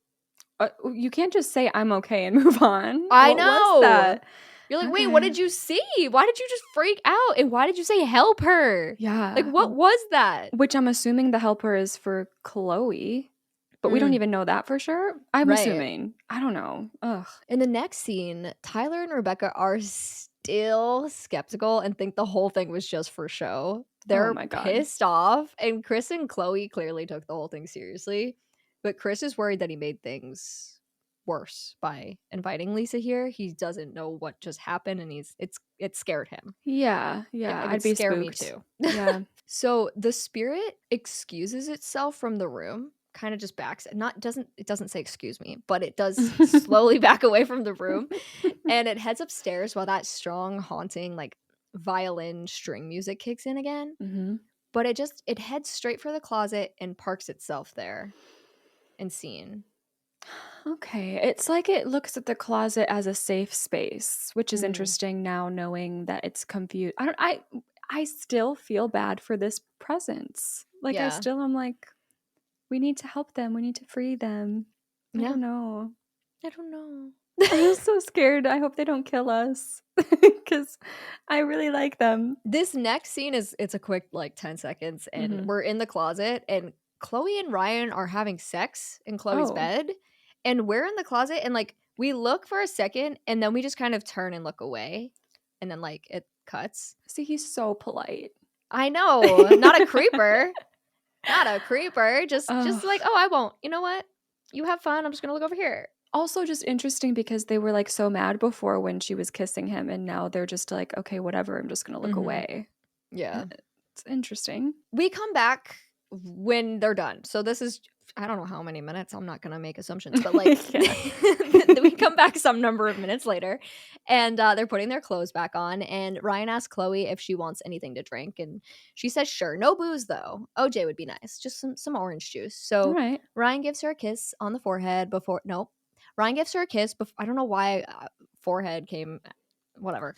You can't just say I'm okay and move on. I What know. was that? You're like, "Wait, what did you see? Why did you just freak out? And why did you say help her?" Yeah. Like, what was that? Which I'm assuming the helper is for Khloe, but we don't even know that for sure. I'm assuming. I don't know. Ugh. In the next scene, Tyler and Rebecca are still skeptical and think the whole thing was just for show. They're my God. pissed off, and Chris and Khloe clearly took the whole thing seriously. But Chris is worried that he made things worse by inviting Lisa here. He doesn't know what just happened, and it scared him. Yeah, I'd be scare spooked. me too. Yeah. So the spirit excuses itself from the room, kind of just backs. It doesn't say excuse me, but it does slowly back away from the room, and it heads upstairs while that strong, haunting like violin string music kicks in again. Mm-hmm. But it heads straight for the closet and parks itself there, and seen. Okay, it's like it looks at the closet as a safe space, which is interesting now knowing that it's confused. I still feel bad for this presence. Like I still am like, we need to help them. We need to free them. I don't know. I'm so scared. I hope they don't kill us because I really like them. This next scene it's a quick like 10 seconds and we're in the closet and Khloe and Ryan are having sex in Khloe's bed and we're in the closet and like we look for a second and then we just kind of turn and look away and then like it cuts. See, he's so polite. I know. Not a creeper. Not a creeper. Just like, "Oh, I won't. You know what? You have fun. I'm just going to look over here." Also just interesting because they were like so mad before when she was kissing him and now they're just like, okay, whatever, I'm just gonna look away. Yeah. It's interesting. We come back when they're done. So this is I don't know how many minutes. I'm not going to make assumptions, but like we come back some number of minutes later and they're putting their clothes back on. And Ryan asks Khloe if she wants anything to drink. And she says, sure. No booze, though. OJ would be nice. Just some orange juice. So All right. Ryan gives her a kiss on the forehead before. Nope. Ryan gives her a kiss. I don't know why forehead came. Whatever.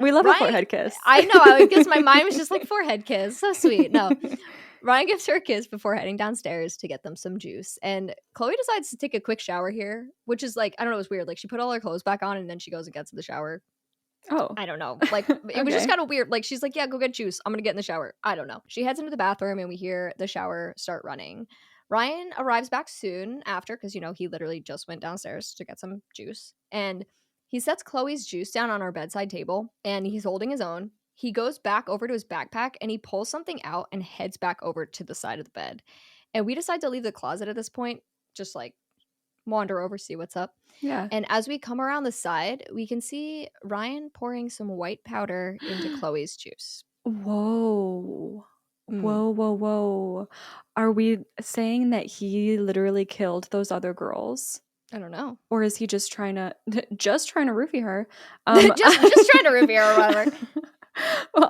We love Ryan, a forehead kiss. I know, because my mind was just like, forehead kiss. So sweet. No. Ryan gives her a kiss before heading downstairs to get them some juice. And Khloe decides to take a quick shower here, which is like, I don't know, it was weird. Like, she put all her clothes back on and then she goes and gets in the shower. Oh. I don't know. Like, it was just kind of weird. Like, she's like, yeah, go get juice. I'm going to get in the shower. I don't know. She heads into the bathroom and we hear the shower start running. Ryan arrives back soon after because, you know, he literally just went downstairs to get some juice. And he sets Khloe's juice down on our bedside table and he's holding his own. He goes back over to his backpack and he pulls something out and heads back over to the side of the bed. And we decide to leave the closet at this point, just like wander over, see what's up. Yeah. And as we come around the side, we can see Ryan pouring some white powder into Khloe's juice. Whoa. Whoa. Are we saying that he literally killed those other girls? I don't know. Or is he just trying to roofie her? Just trying to roofie her or whatever.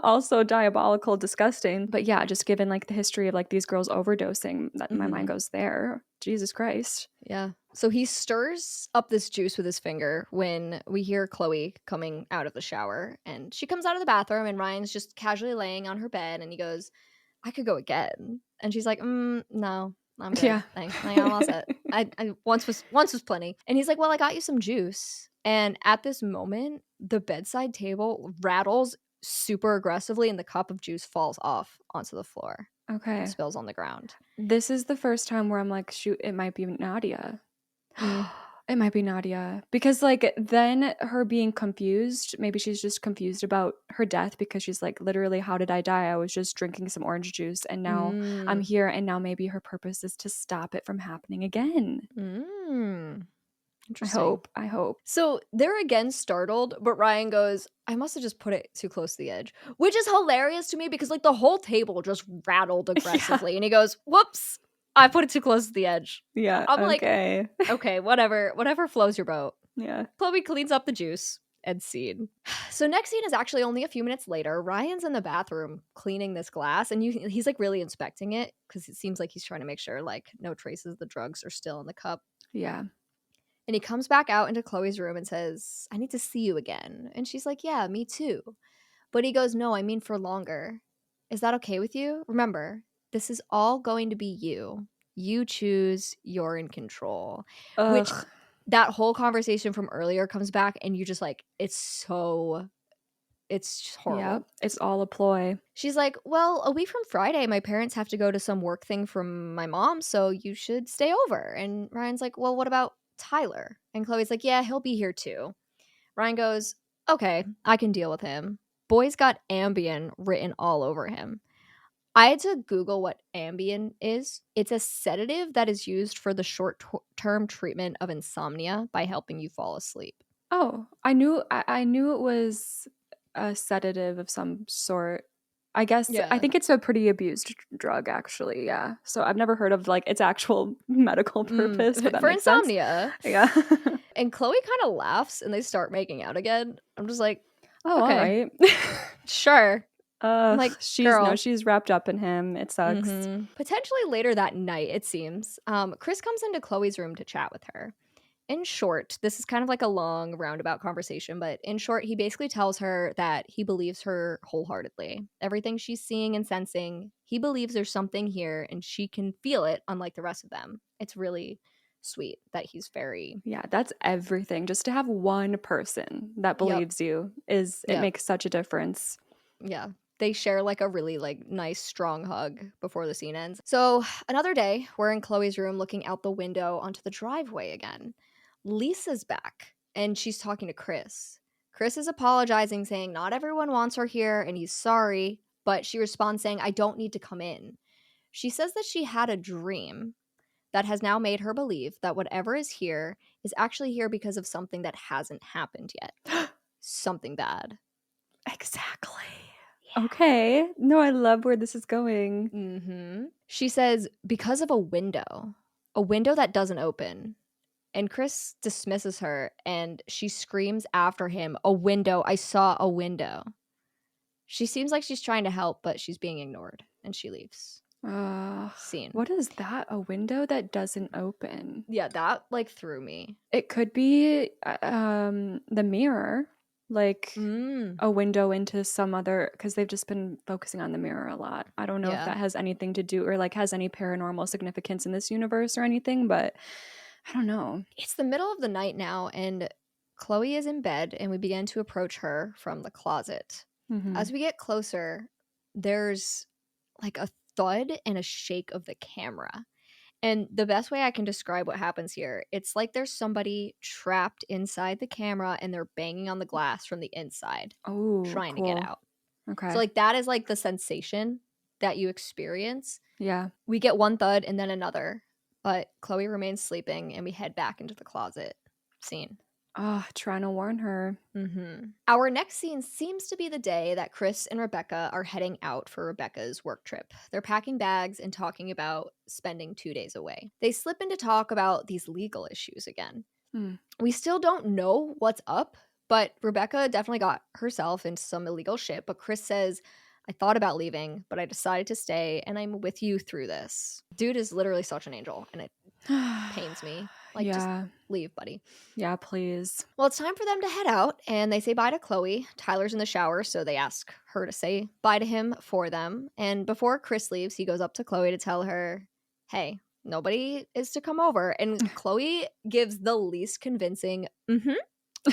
Also diabolical, disgusting. But yeah, just given like the history of like these girls overdosing, that my mind goes there. Jesus Christ. Yeah. So he stirs up this juice with his finger when we hear Khloe coming out of the shower. And she comes out of the bathroom and Ryan's just casually laying on her bed and he goes, I could go again. And she's like, no, I'm good. Yeah. Thanks. Like, I'm all set. I once was plenty. And he's like, well, I got you some juice. And at this moment, the bedside table rattles super aggressively and the cup of juice falls off onto the floor. Okay. And spills on the ground. This is the first time where I'm like, shoot, it might be Nadia. It might be Nadia. Because like then her being confused, maybe she's just confused about her death because she's like, literally, how did I die? I was just drinking some orange juice and now I'm here and now maybe her purpose is to stop it from happening again. Interesting. I hope. So they're again startled, but Ryan goes, I must have just put it too close to the edge, which is hilarious to me because like the whole table just rattled aggressively. And he goes, whoops, I put it too close to the edge. Yeah. I'm okay. Like, okay, whatever flows your boat. Yeah. Khloe cleans up the juice. End scene. So next scene is actually only a few minutes later. Ryan's in the bathroom cleaning this glass and he's like really inspecting it because it seems like he's trying to make sure like no traces of the drugs are still in the cup. Yeah. And he comes back out into Khloe's room and says, I need to see you again. And she's like, yeah, me too. But he goes, no, I mean for longer. Is that okay with you? Remember, this is all going to be you. You choose, you're in control. Ugh. Which that whole conversation from earlier comes back and you just like, it's horrible. Yeah, it's all a ploy. She's like, well, a week from Friday, my parents have to go to some work thing from my mom, so you should stay over. And Ryan's like, well, what about Tyler? And Khloe's like, yeah, he'll be here too. Ryan goes, okay, I can deal with him. Boy's got Ambien written all over him. I had to Google what Ambien is. It's a sedative that is used for the short-term treatment of insomnia by helping you fall asleep. Oh, I knew it was a sedative of some sort. I guess I think it's a pretty abused drug, actually. Yeah. So I've never heard of like its actual medical purpose but that for makes insomnia. Sense. Yeah. And Khloe kind of laughs and they start making out again. I'm just like, oh, okay. all right. Sure. Like she's wrapped up in him. It sucks. Potentially later that night, it seems. Chris comes into Khloe's room to chat with her. In short, this is kind of like a long roundabout conversation, but in short, he basically tells her that he believes her wholeheartedly. Everything she's seeing and sensing, he believes there's something here and she can feel it unlike the rest of them. It's really sweet that he's very... Yeah, that's everything. Just to have one person that believes you it makes such a difference. Yeah. They share like a really like nice strong hug before the scene ends. So another day, we're in Khloe's room looking out the window onto the driveway again. Lisa's back and she's talking to Chris. Chris is apologizing, saying not everyone wants her here and he's sorry, but she responds saying, I don't need to come in. She says that she had a dream that has now made her believe that whatever is here is actually here because of something that hasn't happened yet. Something bad. Exactly. Yeah. Okay. No, I love where this is going. She says, because of a window. a window that doesn't open. And Chris dismisses her and she screams after him, "A window. I saw a window." She seems like she's trying to help, but she's being ignored and she leaves. Scene. What is that? A window that doesn't open? Yeah, that like threw me. It could be the mirror, like a window into some other, because they've just been focusing on the mirror a lot. I don't know if that has anything to do or like has any paranormal significance in this universe or anything, but I don't know. It's the middle of the night now, and Khloe is in bed, and we begin to approach her from the closet. As we get closer, there's like a thud and a shake of the camera. And the best way I can describe what happens here, it's like there's somebody trapped inside the camera and they're banging on the glass from the inside, trying to get out. Okay. So like that is like the sensation that you experience. Yeah. We get one thud and then another, but Khloe remains sleeping and we head back into the closet. Scene. Trying to warn her. Our next scene seems to be the day that Chris and Rebecca are heading out for Rebecca's work trip. They're packing bags and talking about spending 2 days away. They slip into talk about these legal issues again. We still don't know what's up, but Rebecca definitely got herself into some illegal shit. But Chris says, "I thought about leaving, but I decided to stay, and I'm with you through this." Dude is literally such an angel, and it pains me. Like, just leave, buddy. Yeah, please. Well, it's time for them to head out, and they say bye to Khloe. Tyler's in the shower, so they ask her to say bye to him for them. And before Chris leaves, he goes up to Khloe to tell her, "Hey, nobody is to come over." And Khloe gives the least convincing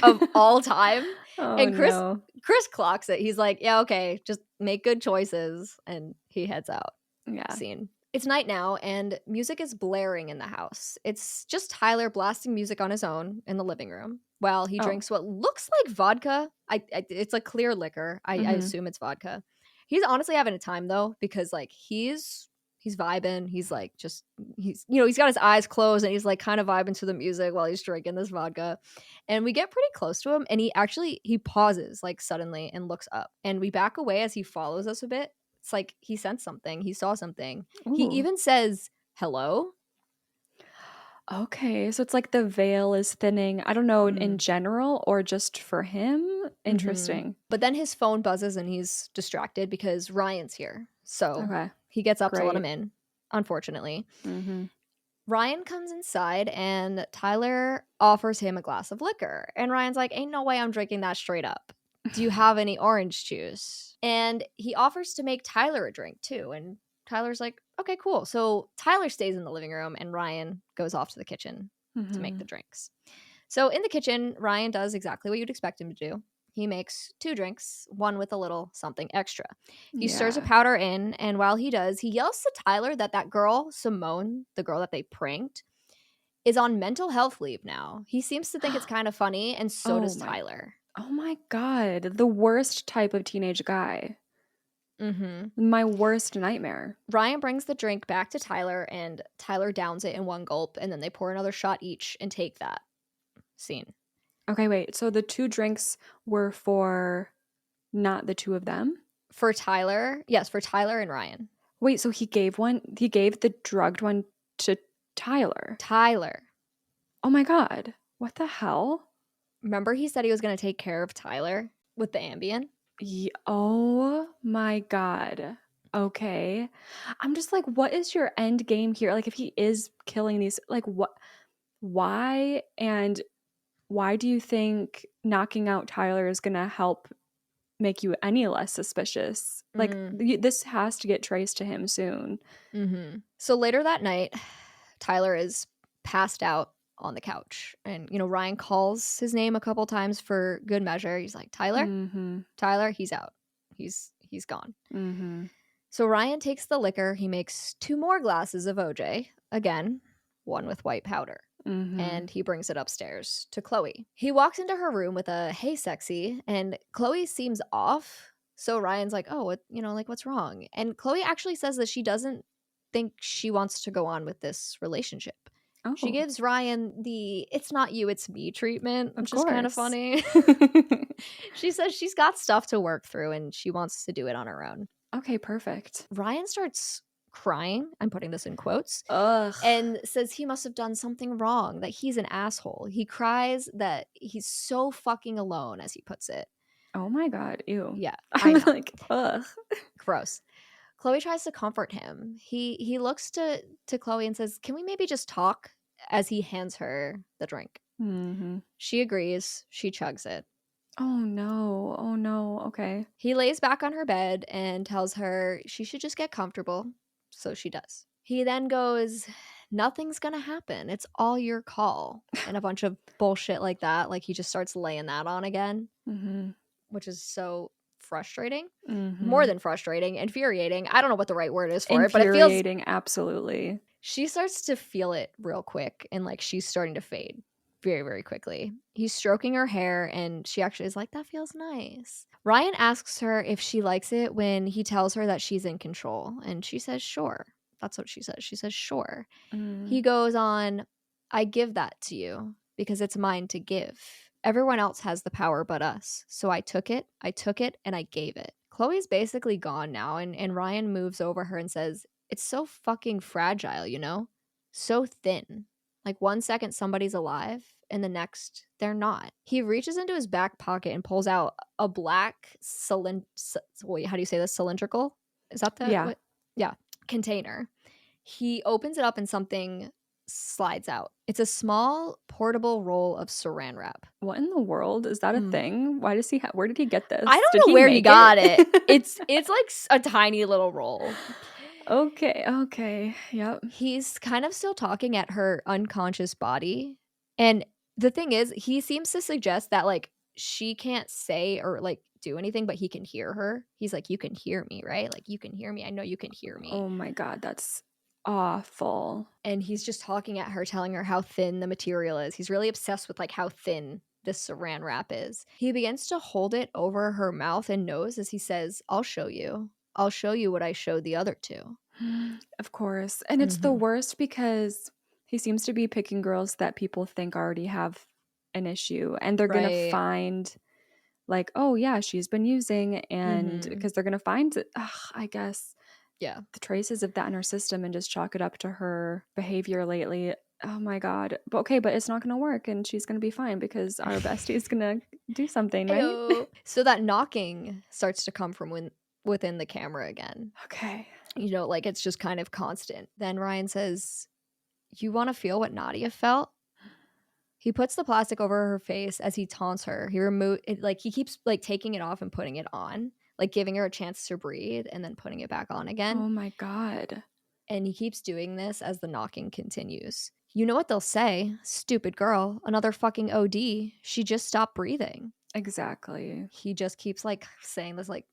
of all time. And Chris clocks it. He's like, "Yeah, okay, just make good choices." And he heads out. Yeah. Scene. It's night now, and music is blaring in the house. It's just Tyler blasting music on his own in the living room while he drinks what looks like vodka. It's a clear liquor. I assume it's vodka. He's honestly having a time though, because like he's vibing. He's like he's got his eyes closed and he's like kind of vibing to the music while he's drinking this vodka. And we get pretty close to him, and he pauses like suddenly and looks up, and we back away as he follows us a bit. It's like he sensed something. He saw something. He even says, "Hello?" Okay, so it's like the veil is thinning. I don't know in general or just for him. Interesting. But then his phone buzzes and he's distracted because Ryan's here. So he gets up to let him in, unfortunately. Ryan comes inside and Tyler offers him a glass of liquor. And Ryan's like, "Ain't no way I'm drinking that straight up. Do you have any orange juice?" And he offers to make Tyler a drink too. And Tyler's like, "Okay, cool." So Tyler stays in the living room and Ryan goes off to the kitchen to make the drinks. So in the kitchen, Ryan does exactly what you'd expect him to do. He makes 2 drinks, one with a little something extra. He stirs a powder in, and while he does, he yells to Tyler that girl, Simone, the girl that they pranked, is on mental health leave now. He seems to think it's kind of funny, and so does Tyler. Oh my God. The worst type of teenage guy. My worst nightmare. Ryan brings the drink back to Tyler, and Tyler downs it in one gulp, and then they pour another shot each and take that. Scene. Okay, wait. So the 2 drinks were for not the 2 of them? For Tyler. Yes, for Tyler and Ryan. Wait, so he gave the drugged one to Tyler. Oh my God. What the hell? Remember he said he was going to take care of Tyler with the Ambien? Oh my God. Okay. I'm just like, what is your end game here? Like, if he is killing these, like, why? And why do you think knocking out Tyler is going to help make you any less suspicious? Like, this has to get traced to him soon. So later that night, Tyler is passed out on the couch, and Ryan calls his name a couple times for good measure. He's like, "Tyler, Tyler." He's out. He's gone. So Ryan takes the liquor. He makes 2 more glasses of OJ, again, one with white powder, and he brings it upstairs to Khloe. He walks into her room with a "Hey, sexy," and Khloe seems off. So Ryan's like, "Oh, what's wrong?" And Khloe actually says that she doesn't think she wants to go on with this relationship. She gives Ryan the "it's not you, it's me" treatment, which is kind of funny. She says she's got stuff to work through and she wants to do it on her own. Okay, perfect. Ryan starts crying. I'm putting this in quotes. Ugh. And says he must have done something wrong, that he's an asshole. He cries that he's so fucking alone, as he puts it. Oh my God. Ew. Yeah, I I'm know. like, ugh. Gross. Khloe tries to comfort him. He looks to Khloe and says, "Can we maybe just talk?" as he hands her the drink. Mm-hmm. She agrees. She chugs it. Oh no. Oh no. Okay. He lays back on her bed and tells her she should just get comfortable. So she does. He then goes, "Nothing's gonna happen. It's all your call." And a bunch of bullshit like that. Like he just starts laying that on again, Mm-hmm. which is so frustrating. Mm-hmm. More than frustrating, infuriating. I don't know what the right word is for it, but it feels. Infuriating. Absolutely. She starts to feel it real quick, and like she's starting to fade very, very quickly. He's stroking her hair, and she actually is like, "That feels nice." Ryan asks her if she likes it when he tells her that she's in control, and she says, "Sure." That's what she says. She says, "Sure." He Mm. goes on, "I give that to you because it's mine to give. Everyone else has the power but us. So I took it, and I gave it." Chloe's basically gone now, and Ryan moves over her and says, "It's so fucking fragile, you know? So thin. Like 1 second somebody's alive, and the next they're not." He reaches into his back pocket and pulls out a black wait, how do you say this? Cylindrical? Is that the Yeah. what? Yeah, container. He opens it up and something slides out. It's a small portable roll of saran wrap. What in the world? Is that a Mm. thing? Why does he where did he get this? I don't Did know he where he make got it. It's like a tiny little roll. Okay. Okay. Yep. He's kind of still talking at her unconscious body. And the thing is, he seems to suggest that like she can't say or like do anything, but he can hear her. He's like, "You can hear me, right? Like you can hear me. I know you can hear me." Oh my God, that's awful. And he's just talking at her, telling her how thin the material is. He's really obsessed with like how thin this saran wrap is. He begins to hold it over her mouth and nose as he says, "I'll show you. I'll show you what I showed the other two." Of course. And it's the worst because he seems to be picking girls that people think already have an issue and they're going to Right. find like, "Oh yeah, she's been using," and Mhm. because they're going to find I guess Yeah. the traces of that in her system and just chalk it up to her behavior lately. Oh my God. But okay, but it's not going to work and she's going to be fine because our bestie is going to do something, right? Ayo. So that knocking starts to come from within the camera again. Okay. You know, like it's just kind of constant. Then Ryan says, "You want to feel what Nadia felt?" He puts the plastic over her face as he taunts her. He remove it, like he keeps like taking it off and putting it on, like giving her a chance to breathe and then putting it back on again. Oh my God. And he keeps doing this as the knocking continues. You know what they'll say? "Stupid girl, another fucking OD. She just stopped breathing." Exactly. He just keeps like saying this like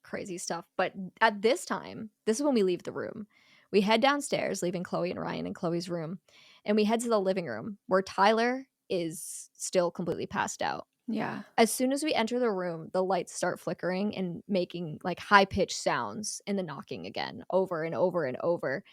crazy stuff. But at this time, this is when we leave the room. We head downstairs, leaving Khloe and Ryan in Khloe's room, and we head to the living room where Tyler is still completely passed out. Yeah. As soon as we enter the room, the lights start flickering and making like high-pitched sounds and the knocking again over and over and over.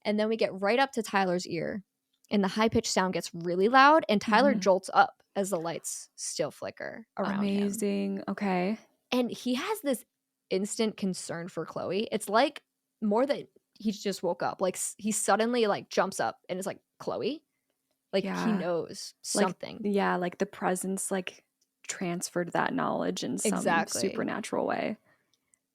And then we get right up to Tyler's ear, and the high-pitched sound gets really loud, and Tyler jolts up as the lights still flicker around him. Amazing. Okay. And he has this instant concern for Khloe. It's like more that he just woke up. Like he suddenly like jumps up and is like, "Khloe?" Like he Yeah. knows Like, something. yeah, like the presence like transferred that knowledge in some Exactly. supernatural way.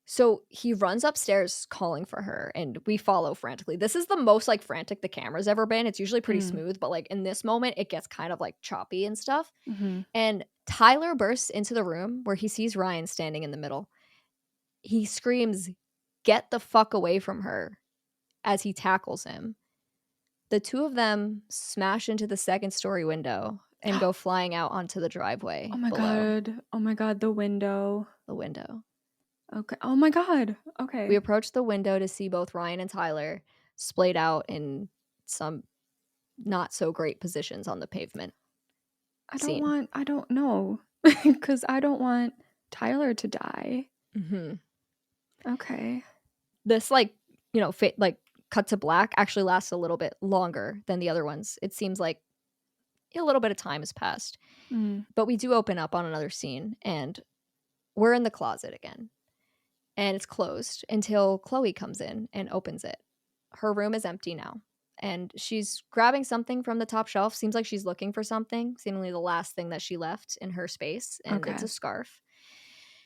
So he runs upstairs calling for her, and we follow frantically. This is the most like frantic the camera's ever been. It's usually pretty smooth, but like in this moment, it gets kind of like choppy and stuff. Mm-hmm. And Tyler bursts into the room where he sees Ryan standing in the middle. He screams, "Get the fuck away from her," as he tackles him. The two of them smash into the second story window and go flying out onto the driveway Oh my below. God. Oh my God. The window. The window. Okay. Oh my God. Okay. We approach the window to see both Ryan and Tyler splayed out in some not so great positions on the pavement. I don't know. Because I don't want Tyler to die. Mm-hmm. Okay. This, like, you know, like cut to black actually lasts a little bit longer than the other ones. It seems like a little bit of time has passed. Mm. But we do open up on another scene, and we're in the closet again. And it's closed until Khloe comes in and opens it. her room is empty now. And she's grabbing something from the top shelf. Seems like she's looking for something, seemingly the last thing that she left in her space. And it's Okay. a scarf.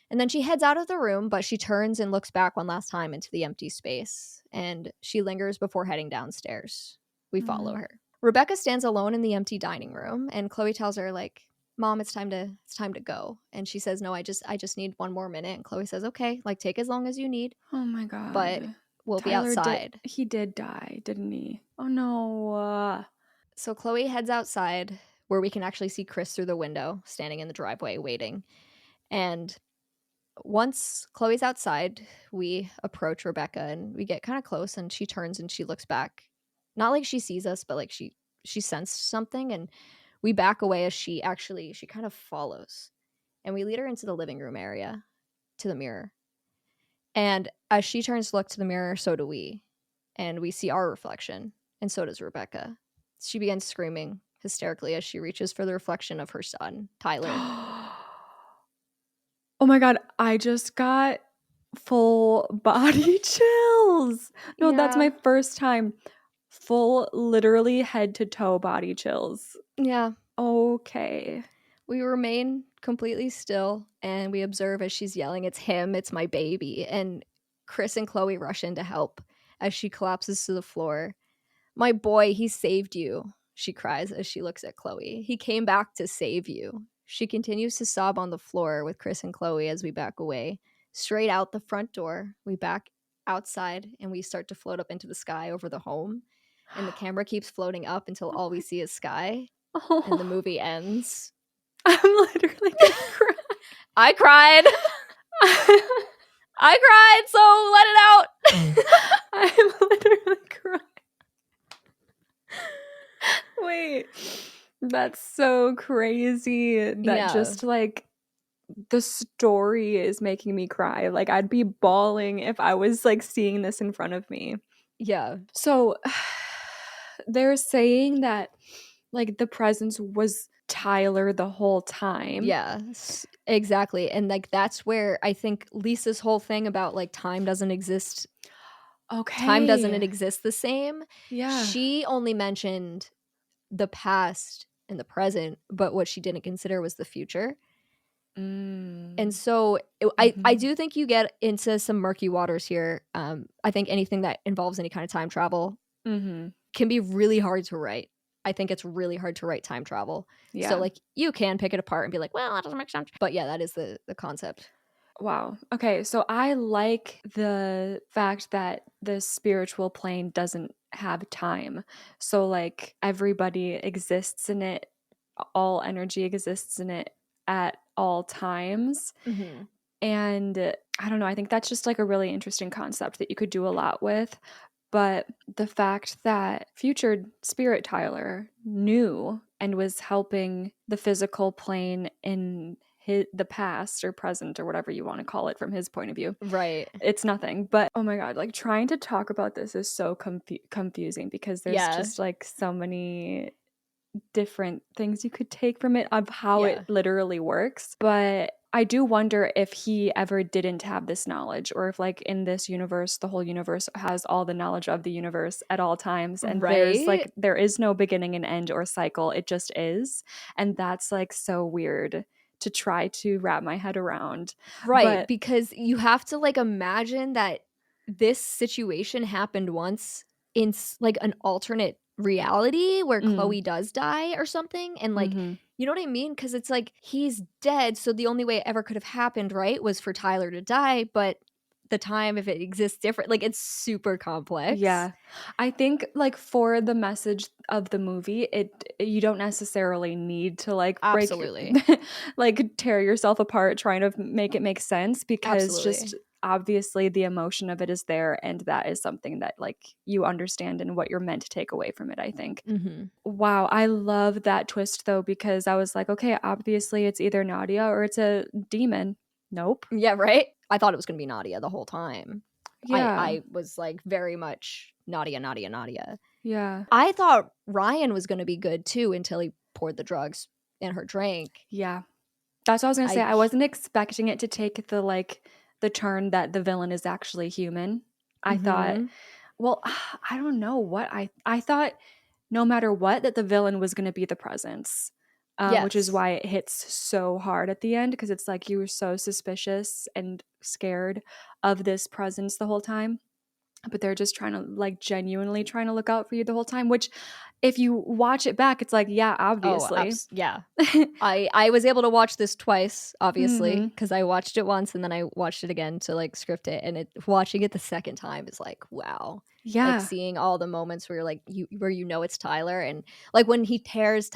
And then she heads out of the room, but she turns and looks back one last time into the empty space. And she lingers before heading downstairs. We follow her. Rebecca stands alone in the empty dining room, and Khloe tells her, like, Mom, it's time to go. And she says, no, I just need one more minute. And Khloe says, okay, like, take as long as you need, Oh my God. but we'll be Tyler outside. He did die, didn't he? Oh no. So Khloe heads outside, where we can actually see Chris through the window, standing in the driveway waiting. And once Khloe's outside, we approach Rebecca and we get kind of close, and she turns and she looks back. Not like she sees us, but like she sensed something, and we back away as she kind of follows. And we lead her into the living room area to the mirror. And as she turns to look to the mirror, so do we. And we see our reflection, and so does Rebecca. She begins screaming hysterically as she reaches for the reflection of her son, Tyler. Oh my God, I just got full body chills. No, that's my first time. Full, literally head to toe body chills. Yeah. Okay. We remain completely still, and we observe as she's yelling, "It's him, it's my baby." And Chris and Khloe rush in to help as she collapses to the floor. "My boy, he saved you," she cries as she looks at Khloe. "He came back to save you." She continues to sob on the floor with Chris and Khloe as we back away. Straight out the front door, we back outside and we start to float up into the sky over the home. And the camera keeps floating up until all we see is sky. And the movie ends. I'm literally gonna cry. I cried. I cried, so let it out. I'm literally crying. Wait, that's so crazy that just like the story is making me cry. Like I'd be bawling if I was like seeing this in front of me. Yeah. So they're saying that like the presence was Tyler the whole time. Yeah, exactly. And like that's where I think Lisa's whole thing about like time doesn't exist. Okay. Time doesn't exist the same. Yeah. She only mentioned the past and the present, but what she didn't consider was the future. And so I do think you get into some murky waters here. I think anything that involves any kind of time travel can be really hard to write. I think it's really hard to write time travel. Yeah. So like you can pick it apart and be like, well, that doesn't make sense. But yeah, that is the concept. Wow. Okay, so I like the fact that the spiritual plane doesn't have time. So like everybody exists in it, all energy exists in it at all times. And I don't know, I think that's just like a really interesting concept that you could do a lot with. But the fact that future spirit Tyler knew and was helping the physical plane in the past or present or whatever you want to call it from his point of view. Right. It's nothing. But oh my God, like trying to talk about this is so confusing because there's just like so many different things you could take from it of how it literally works. But I do wonder if he ever didn't have this knowledge, or if like in this universe, the whole universe has all the knowledge of the universe at all times. And there's like, there is no beginning and end or cycle. It just is. And that's like so weird to try to wrap my head around. Right. Because you have to like imagine that this situation happened once in like an alternate reality where Khloe does die or something. And like, you know what I mean? Because it's like he's dead. So the only way it ever could have happened, right, was for Tyler to die. But the time, if it exists different, like it's super complex. Yeah. I think like for the message of the movie, you don't necessarily need to like Absolutely. like tear yourself apart trying to make it make sense, because just obviously the emotion of it is there, and that is something that like you understand and what you're meant to take away from it, I think. Wow, I love that twist though, because I was like, okay, obviously it's either Nadia or it's a demon. Nope. Yeah, right? I thought it was going to be Nadia the whole time. Yeah. I was like very much Nadia. Yeah. I thought Ryan was going to be good too until he poured the drugs in her drink. Yeah. That's what I was going to say. I wasn't expecting it to take the turn that the villain is actually human. I thought Well, I don't know what I thought no matter what that the villain was going to be the presence. Which is Yes. why it hits so hard at the end, because it's like you were so suspicious and scared of this presence the whole time, but they're just trying to like genuinely trying to look out for you the whole time, which if you watch it back it's like, yeah, Oh, obviously. yeah. I was able to watch this twice, obviously, Mhm. because I watched it once and then I watched it again to like script it. And watching it the second time is like, wow. Like Yeah. seeing all the moments where you're like where it's Tyler, and like when he tears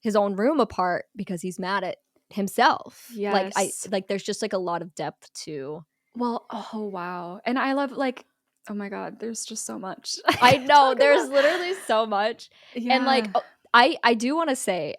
his own room apart because he's mad at himself. Yes. Like there's just like a lot of depth to. Well, oh wow. And I love like, oh my god, there's just so much I I could know talk there's about. literally so much. And like Yeah. I do want to say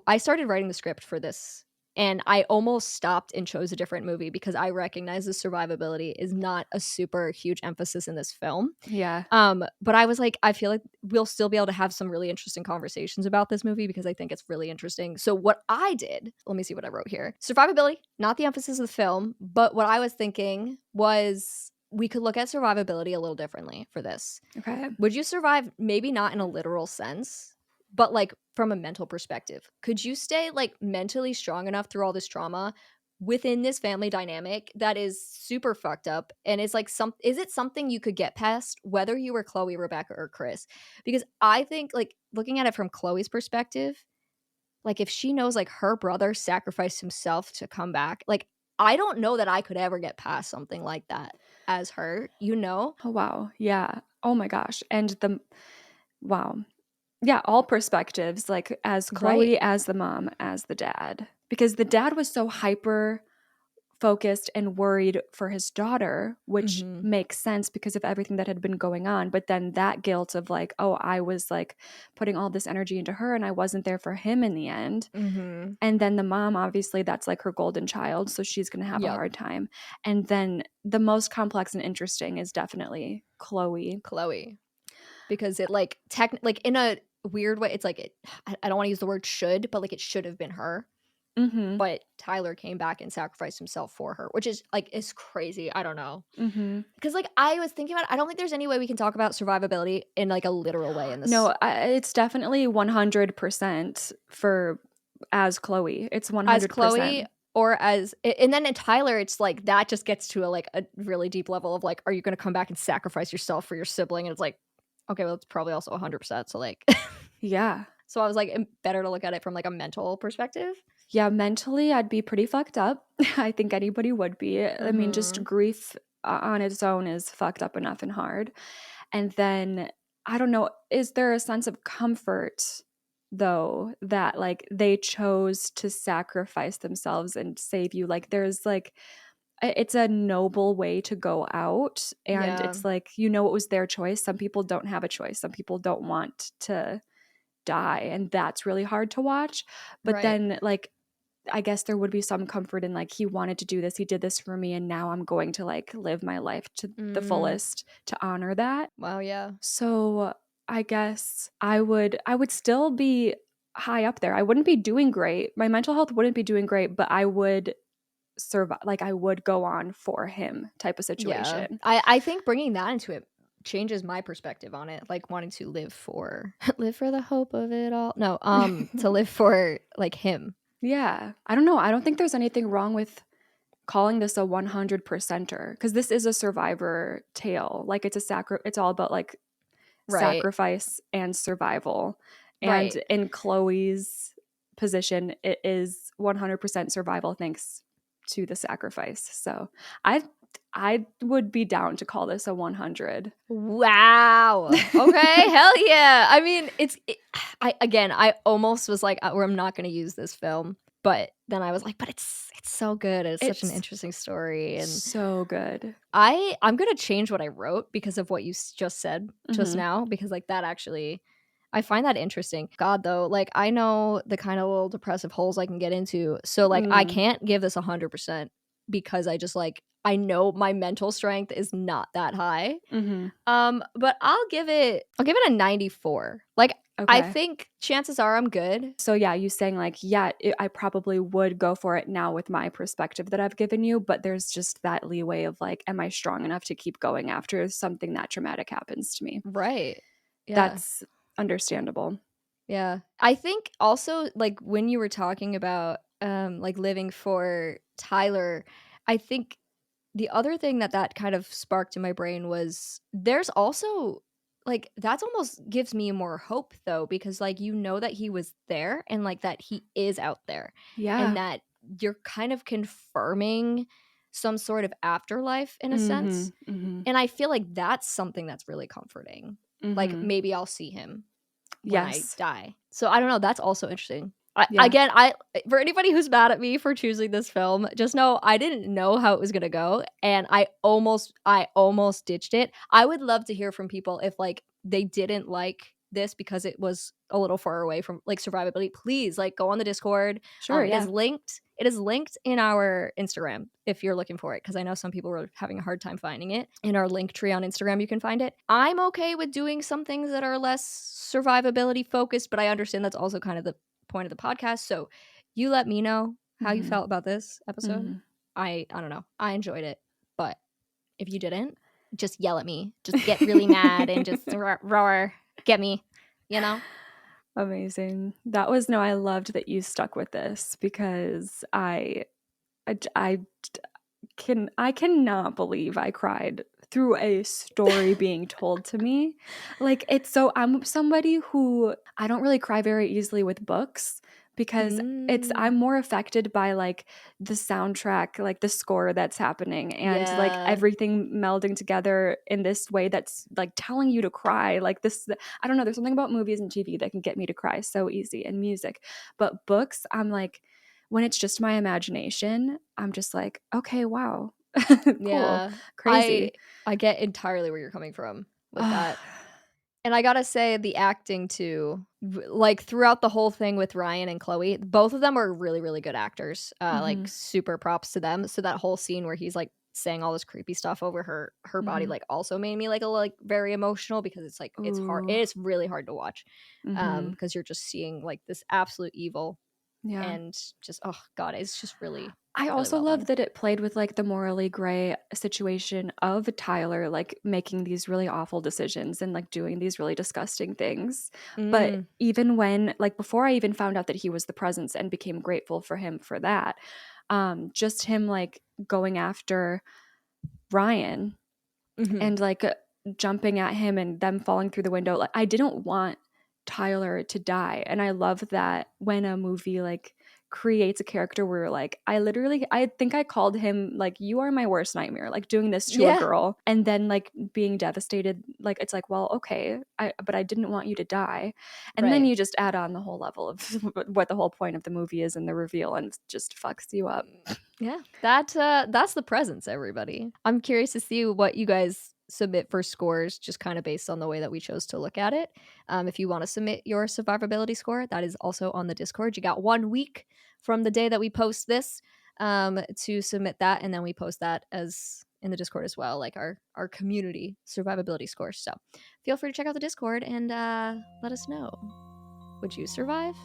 I started writing the script for this and I almost stopped and chose a different movie because I recognize the survivability is not a super huge emphasis in this film. Yeah. But I was like, I feel like we'll still be able to have some really interesting conversations about this movie because I think it's really interesting. So what I did, let me see what I wrote here. Survivability, not the emphasis of the film, but what I was thinking was we could look at survivability a little differently for this. Okay. Would you survive, maybe not in a literal sense, but like from a mental perspective? Could you stay like mentally strong enough through all this trauma within this family dynamic that is super fucked up? And it's like is it something you could get past whether you were Khloe, Rebecca, or Chris? Because I think like looking at it from Khloe's perspective, like if she knows like her brother sacrificed himself to come back, like I don't know that I could ever get past something like that as her, you know? Oh wow. Yeah. Oh my gosh. And the wow. Yeah, all perspectives, like as Right. Khloe, as the mom, as the dad. Because the dad was so hyper focused and worried for his daughter, which Mhm. makes sense because of everything that had been going on. But then that guilt of like, oh, I was like putting all this energy into her and I wasn't there for him in the end. Mhm. And then the mom, obviously, that's like her golden child. So she's going to have a Yep. hard time. And then the most complex and interesting is definitely Khloe. Khloe. Because it like like in a weird way, it's like I don't want to use the word should, but like it should have been her. Mm-hmm. But Tyler came back and sacrificed himself for her, which is like is crazy. I don't know. Mm-hmm. Because like I was thinking about it, I don't think there's any way we can talk about survivability in like a literal way in this. No, it's definitely 100% for as Khloe. It's As Khloe 100%. or as and then in Tyler, it's like that just gets to a really deep level of like, are you gonna come back and sacrifice yourself for your sibling? And it's like, okay, well, it's probably also 100%. So like Yeah. so I was like, better to look at it from like a mental perspective. Yeah, mentally, I'd be pretty fucked up. I think anybody would be. I mean, just Mhm. grief on its own is fucked up enough and hard. And then, I don't know, is there a sense of comfort, though, that like they chose to sacrifice themselves and save you? Like, there's like, it's a noble way to go out. And Yeah. it's like, you know, it was their choice. Some people don't have a choice, some people don't want to die. And that's really hard to watch. But Right. then, like, I guess there would be some comfort in like he wanted to do this, he did this for me, and now I'm going to like live my life to the Mm. fullest to honor that. Wow, yeah. So I guess I would still be high up there. I wouldn't be doing great. My mental health wouldn't be doing great, but I would survive, like I would go on for him type of Yeah. situation. I think bringing that into it changes my perspective on it, like wanting to live for live for the hope of it all. No, to live for like him. Yeah. I don't know. I don't think there's anything wrong with calling this a 100%er, because this is a survivor tale. Like it's all about like Right. sacrifice and survival. And Right. in Chloe's position, it is 100% survival thanks to the sacrifice. So I I would be down to call this a 100. Wow. Okay. Hell yeah. I mean, I almost was like, where I'm not going to use this film, but then I was like, but it's so good. It's such an It's interesting story, and so good. I'm going to change what I wrote because of what you just said just Hmm. now, because like that actually I find that interesting. God though, like I know the kind of little depressive holes I can get into. So like I Mm. can't give this 100% because I just like I know my mental strength is not that high. Hmm. But I'll give it a 94. Like I Okay. think chances are I'm good. So yeah, you saying like, yeah, I probably would go for it now with my perspective that I've given you, but there's just that leeway of like, am I strong enough to keep going after something that traumatic happens to me? Right. Yeah. That's understandable. Yeah. I think also like when you were talking about like living for Tyler, I think the other thing that kind of sparked in my brain was there's also like that's almost gives me more hope though because like you know that he was there and like that he is out there and Yeah. that you're kind of confirming some sort of afterlife in a sense. Mhm. Mhm. And I feel like that's something that's really comforting. Like Mhm. maybe I'll see him when I Yes. die. So I don't know, that's also interesting. Yeah. I for anybody who's mad at me for choosing this film, just know I didn't know how it was gonna go, and I almost ditched it. I would love to hear from people if like they didn't like this because it was a little far away from like survivability. Please like go on the Discord. Sure, It is yeah. linked. It is linked in our Instagram if you're looking for it because I know some people were having a hard time finding it. In our link tree on Instagram, you can find it. I'm okay with doing some things that are less survivability focused, but I understand that's also kind of the point of the podcast. So you let me know how you Mhm. felt about this episode. Mhm. I don't know. I enjoyed it, but if you didn't, just yell at me. Just get really mad and just roar, get me, you know? Amazing. That was no, I loved that you stuck with this because I I cannot believe I cried through a story being told to me. Like it's so I'm somebody who I don't really cry very easily with books because I'm Mm, more affected by like the soundtrack, like the score that's happening and like yeah. everything melding together in this way that's like telling you to cry. Like this I don't know, there's something about movies and TV that can get me to cry so easy and music. But books, I'm like when it's just my imagination, I'm just like, okay, wow. Cool. Yeah. I Crazy. I get entirely where you're coming from with Ah, that. And I gotta say, the acting too, like throughout the whole thing with Ryan and Chloe, both of them are really, really good actors. Like mhm, super props to them. So that whole scene where he's like saying all this creepy stuff over her body, mhm. like also made me like a like very emotional because it's like it's hard. Ooh, It's really hard to watch, mhm. because you're just seeing like this absolute evil Yeah. and just oh god, it's just really, I really also well love done. that it played with like the morally gray situation of Tyler, like making these really awful decisions and like doing these really disgusting things. But Mm, even when, like, before I even found out that he was the presence and became grateful for him for that, just him like going after Ryan hmm. and like jumping at him and them falling through the window. Like I didn't want Tyler to die. And I love that when a movie like creates a character where like I think I called him like you are my worst nightmare, like doing this to a Yeah, girl and then like being devastated. Like it's like, well, okay, but I didn't want you to die. And then right. you just add on the whole level of what the whole point of the movie is and the reveal and it just fucks you up. Yeah, that's the presence, everybody. I'm curious to see what you guys submit for scores, just kind of based on the way that we chose to look at it. If you want to submit your survivability score, that is also on the Discord. You got 1 week from the day that we post this to submit that, and then we post that as in the Discord as well, like our community survivability score. So feel free to check out the Discord and let us know. Would you survive?